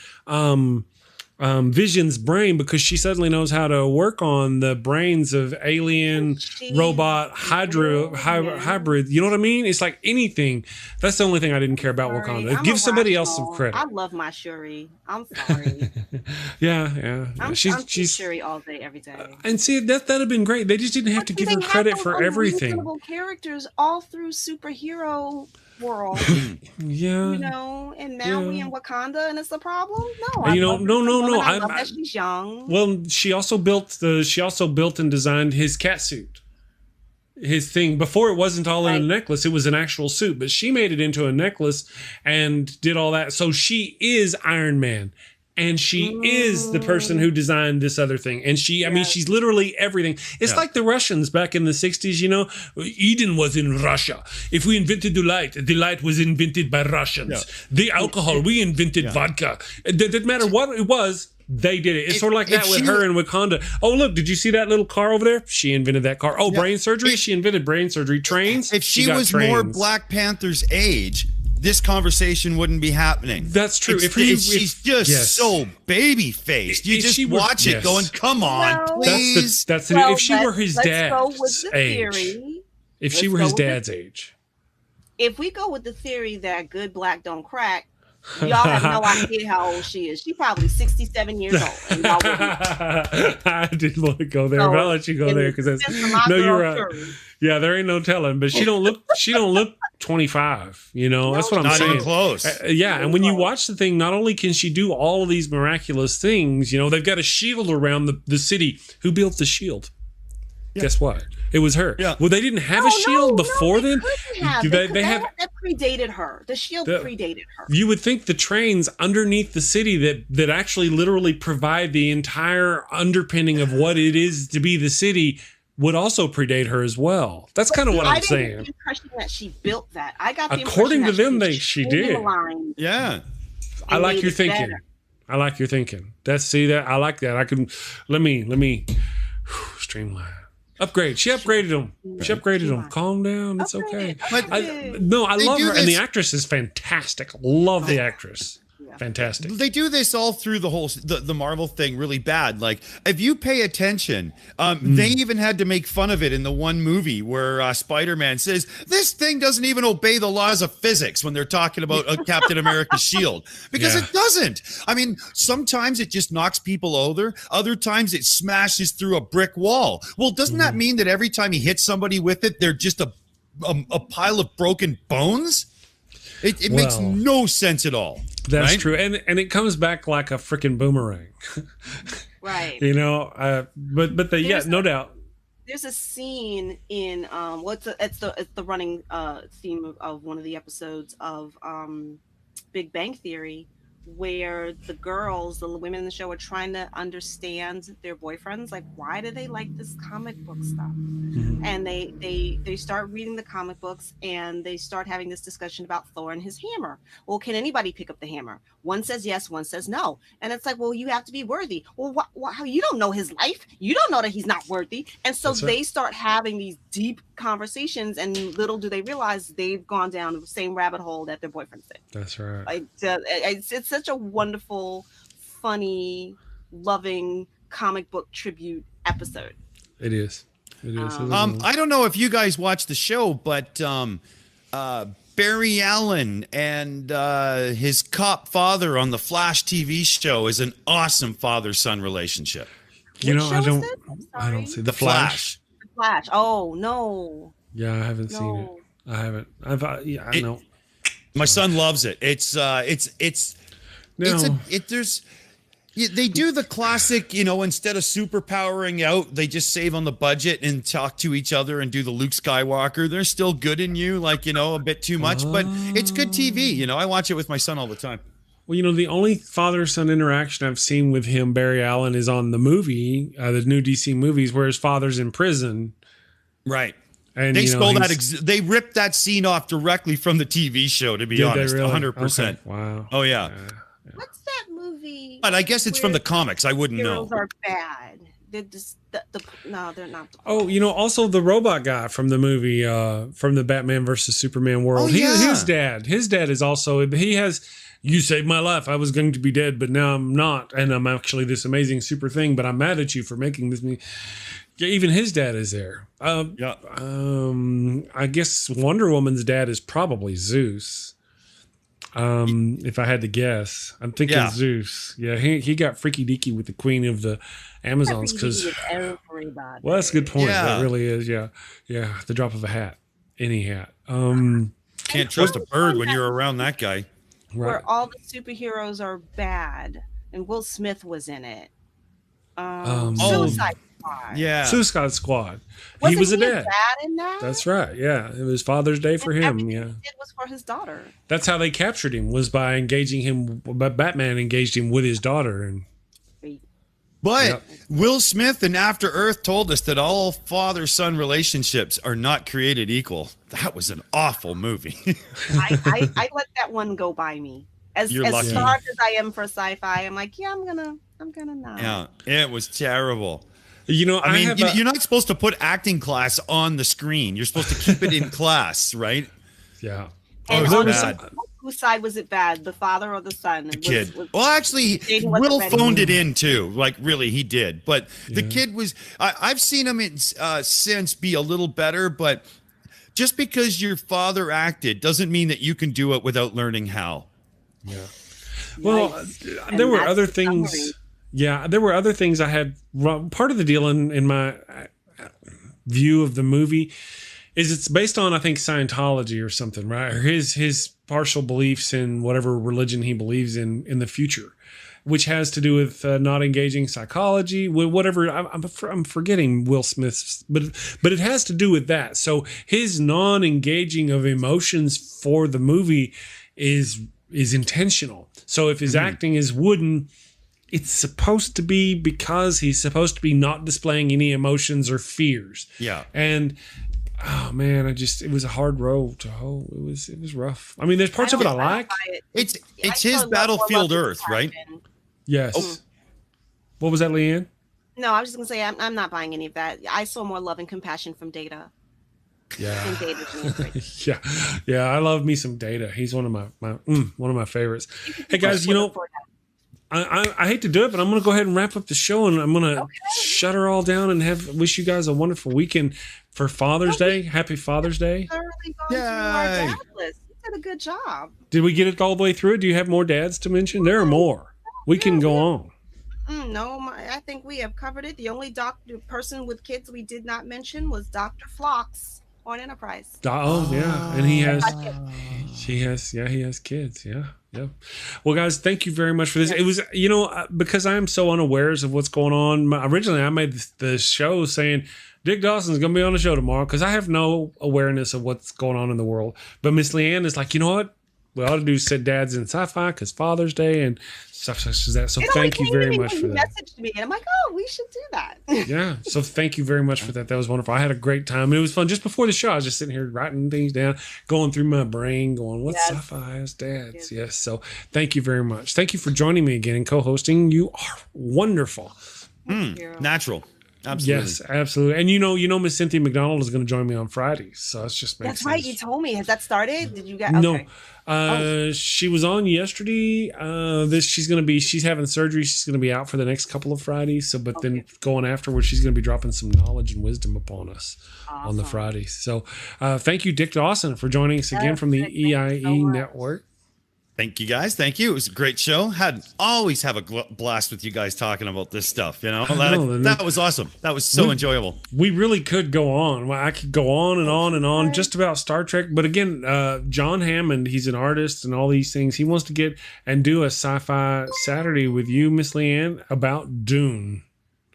Vision's brain because she suddenly knows how to work on the brains of alien, robot, hybrid. You know what I mean? It's like anything. That's the only thing I didn't care about Wakanda. Give somebody else some credit. I love my Shuri. I'm sorry. Yeah. She's Shuri all day, every day. And see, that'd have been great. They just didn't have to give her credit for everything. Characters all through superhero world. Yeah. You know, and now we in Wakanda and it's a problem? No. No. I love that she's young. Well, she also built and designed his cat suit. His thing before it wasn't all in a necklace, it was an actual suit, but she made it into a necklace and did all that. So she is Iron Man. And she is the person who designed this other thing. And I mean, she's literally everything. It's like the Russians back in the 60s, you know. Eden was in Russia. If we invented the light was invented by Russians. Yeah. The alcohol, we invented vodka. It didn't matter what it was, they did it. It's sort of like that with her in Wakanda. Oh, look, did you see that little car over there? She invented that car. Oh, brain surgery? She invented brain surgery. Trains? If she was more Black Panther's age, this conversation wouldn't be happening. That's true. She's just so baby faced. You just watch it going, come on, please. If she were his dad's age. If she were his dad's age. If we go with the theory that good black don't crack, y'all have no idea how old she is. She's probably 67 years old. And y'all I didn't want to go there, but I'll let you go there because you're right. Yeah, there ain't no telling, but she don't look 25. You know, that's what I'm saying. Not even close. And when you watch the thing, not only can she do all of these miraculous things, you know, they've got a shield around the city. Who built the shield? Yeah. Guess what? It was her. Yeah. Well, they didn't have a shield before then. They have that predated her. The shield predated her. You would think the trains underneath the city that actually literally provide the entire underpinning of what it is to be the city would also predate her as well. That's kind of what I'm saying. I didn't get the impression that she built that. I got the according to them, she did. Yeah, I like your thinking. I like your thinking. I like that. I can let me streamline. Upgrade. She upgraded him. Calm down. It's okay. I love her, and the actress is fantastic. Love the actress. Fantastic. They do this all through the whole the Marvel thing really bad. Like if you pay attention, they even had to make fun of it in the one movie where Spider-Man says this thing doesn't even obey the laws of physics when they're talking about Captain America's shield because it doesn't. I mean, sometimes it just knocks people over. Other times it smashes through a brick wall. Well, doesn't that mean that every time he hits somebody with it, they're just a pile of broken bones? It makes no sense at all. That's true, and it comes back like a freaking boomerang, right? You know, but no doubt. There's a scene in it's the running theme of one of the episodes of Big Bang Theory, where the women in the show are trying to understand their boyfriends, like why do they like this comic book stuff? And they start reading the comic books and they start having this discussion about Thor and his hammer. Well, can anybody pick up the hammer? One says yes, one says no, and it's like, well, you have to be worthy. Well, how you don't know his life? You don't know that he's not worthy, and so they start having these deep conversations, and little do they realize they've gone down the same rabbit hole that their boyfriends did. That's right. Like it's such a wonderful, funny, loving comic book tribute episode. It is. I don't know if you guys watch the show, but Barry Allen and his cop father on the Flash TV show is an awesome father-son relationship. You know, I don't see the Flash. The Flash. Oh no. Yeah, I haven't seen it. I haven't. I know. My son loves it. They do the classic, you know, instead of superpowering out, they just save on the budget and talk to each other and do the Luke Skywalker. They're still good in you, like, you know, a bit too much, but it's good TV. You know, I watch it with my son all the time. Well, you know, the only father-son interaction I've seen with him, Barry Allen, is on the movie, the new DC movies, where his father's in prison. Right. And they stole that. They ripped that scene off directly from the TV show, to be honest. Really? 100%. Okay. Wow. Oh, yeah. What's that movie? But I guess it's from the comics. I wouldn't know. Heroes are bad. No, they're not. Oh, also the robot guy from the movie, from the Batman versus Superman world. Oh, yeah. His dad is also, he has, you saved my life. I was going to be dead, but now I'm not. And I'm actually this amazing super thing, but I'm mad at you for making this. Yeah, even his dad is there. I guess Wonder Woman's dad is probably Zeus. If I had to guess, I'm thinking Zeus. Yeah, he got freaky deaky with the queen of the Amazons because. Well, that's a good point. Yeah. That really is. Yeah, the drop of a hat, any hat. Can't trust a bird when you're around that guy. Right. Where all the superheroes are bad, and Will Smith was in it. Suicide Squad. Yeah, Suicide Squad. He was a dad. In that? That's right. Yeah, it was Father's Day for him. Everything Yeah, he did was for his daughter. That's how they captured him, was by engaging him. Batman engaged him with his daughter, But Will Smith and After Earth told us that all father-son relationships are not created equal. That was an awful movie. I let that one go by me. As starved as I am for sci-fi, I'm like, I'm gonna not. Yeah, it was terrible. I mean, you're not supposed to put acting class on the screen. You're supposed to keep it in class, right? Yeah. And whose side was it bad? The father or the son? The kid. Well, actually, Will phoned it in too. Like, really, he did. But the kid was. I've seen him since be a little better. But just because your father acted doesn't mean that you can do it without learning how. Yeah. Well, there were other things. Summary. Yeah, there were other things I had. Part of the deal in my view of the movie is it's based on, I think, Scientology or something, right? Or his partial beliefs in whatever religion he believes in the future, which has to do with not engaging psychology, whatever. I'm forgetting Will Smith's, but it has to do with that. So his non-engaging of emotions for the movie is intentional. So if his acting is wooden, it's supposed to be because he's supposed to be not displaying any emotions or fears. Yeah. And oh man, it was a hard road to hoe. It was rough. I mean, there's parts of it I like. It's his Battlefield Earth, right? Yes. Oh. What was that, Leighann? No, I was just gonna say I'm not buying any of that. I saw more love and compassion from Data. Yeah. Yeah. I love me some Data. He's one of my favorites. Hey guys, I hate to do it, but I'm going to go ahead and wrap up the show, and I'm going to shut her all down and wish you guys a wonderful weekend for Father's Day. Happy Father's Day! Yay! You did a good job. Did we get it all the way through? Do you have more dads to mention? There are more. We can go on. No, I think we have covered it. The only person with kids we did not mention was Dr. Phlox on Enterprise. Oh yeah, and he has kids. Yeah. Well, guys, thank you very much for this. It was, because I am so unawares of what's going on. Originally, I made the show saying Dick Dawson's going to be on the show tomorrow because I have no awareness of what's going on in the world. But Miss Leighann is like, you know what? We ought to do Said Dads in Sci-Fi because Father's Day and stuff such as that. So thank you very much for that. Messaged me and I'm like, we should do that. Yeah. So thank you very much for that. That was wonderful. I had a great time. It was fun. Just before the show, I was just sitting here writing things down, going through my brain, going, what's Sci-Fi as Dads? Yes. So thank you very much. Thank you for joining me again and co-hosting. You are wonderful. Natural. Absolutely. Yes, absolutely. And Miss Cynthia McDonald is going to join me on Fridays. So it's just makes sense. Right. You told me. Has that started? Did you get? Okay. No. She was on yesterday. She's having surgery. She's going to be out for the next couple of Fridays. So, but then going afterwards, she's going to be dropping some knowledge and wisdom upon us on the Fridays. So, thank you, Dick Dawson, for joining us again from the EIE Network. Thank you, guys. Thank you. It was a great show. Always have a blast with you guys talking about this stuff. That was awesome. That was so enjoyable. We really could go on. I could go on and on and on just about Star Trek. But again, John Hammond, he's an artist and all these things. He wants to get and do a Sci-Fi Saturday with you, Miss Leighann, about Dune.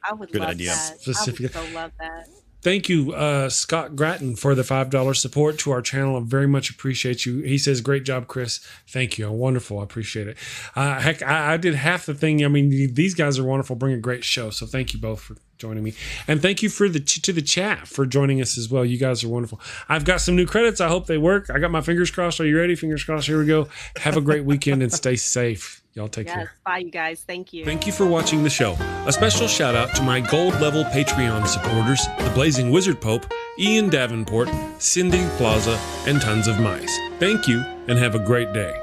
I would love that. I would so love that. Thank you, Scott Gratton, for the $5 support to our channel. I very much appreciate you. He says, great job, Chris. Thank you. Wonderful. I appreciate it. Heck, I did half the thing. I mean, these guys are wonderful. Bring a great show. So thank you both for joining me. And thank you to the chat for joining us as well. You guys are wonderful. I've got some new credits. I hope they work. I got my fingers crossed. Are you ready? Fingers crossed. Here we go. Have a great weekend and stay safe. Y'all take care. Bye, you guys. Thank you. Thank you for watching the show. A special shout out to my gold level Patreon supporters, the Blazing Wizard Pope, Ian Davenport, Cindy PLAZA, and tons of mice. Thank you, and have a great day.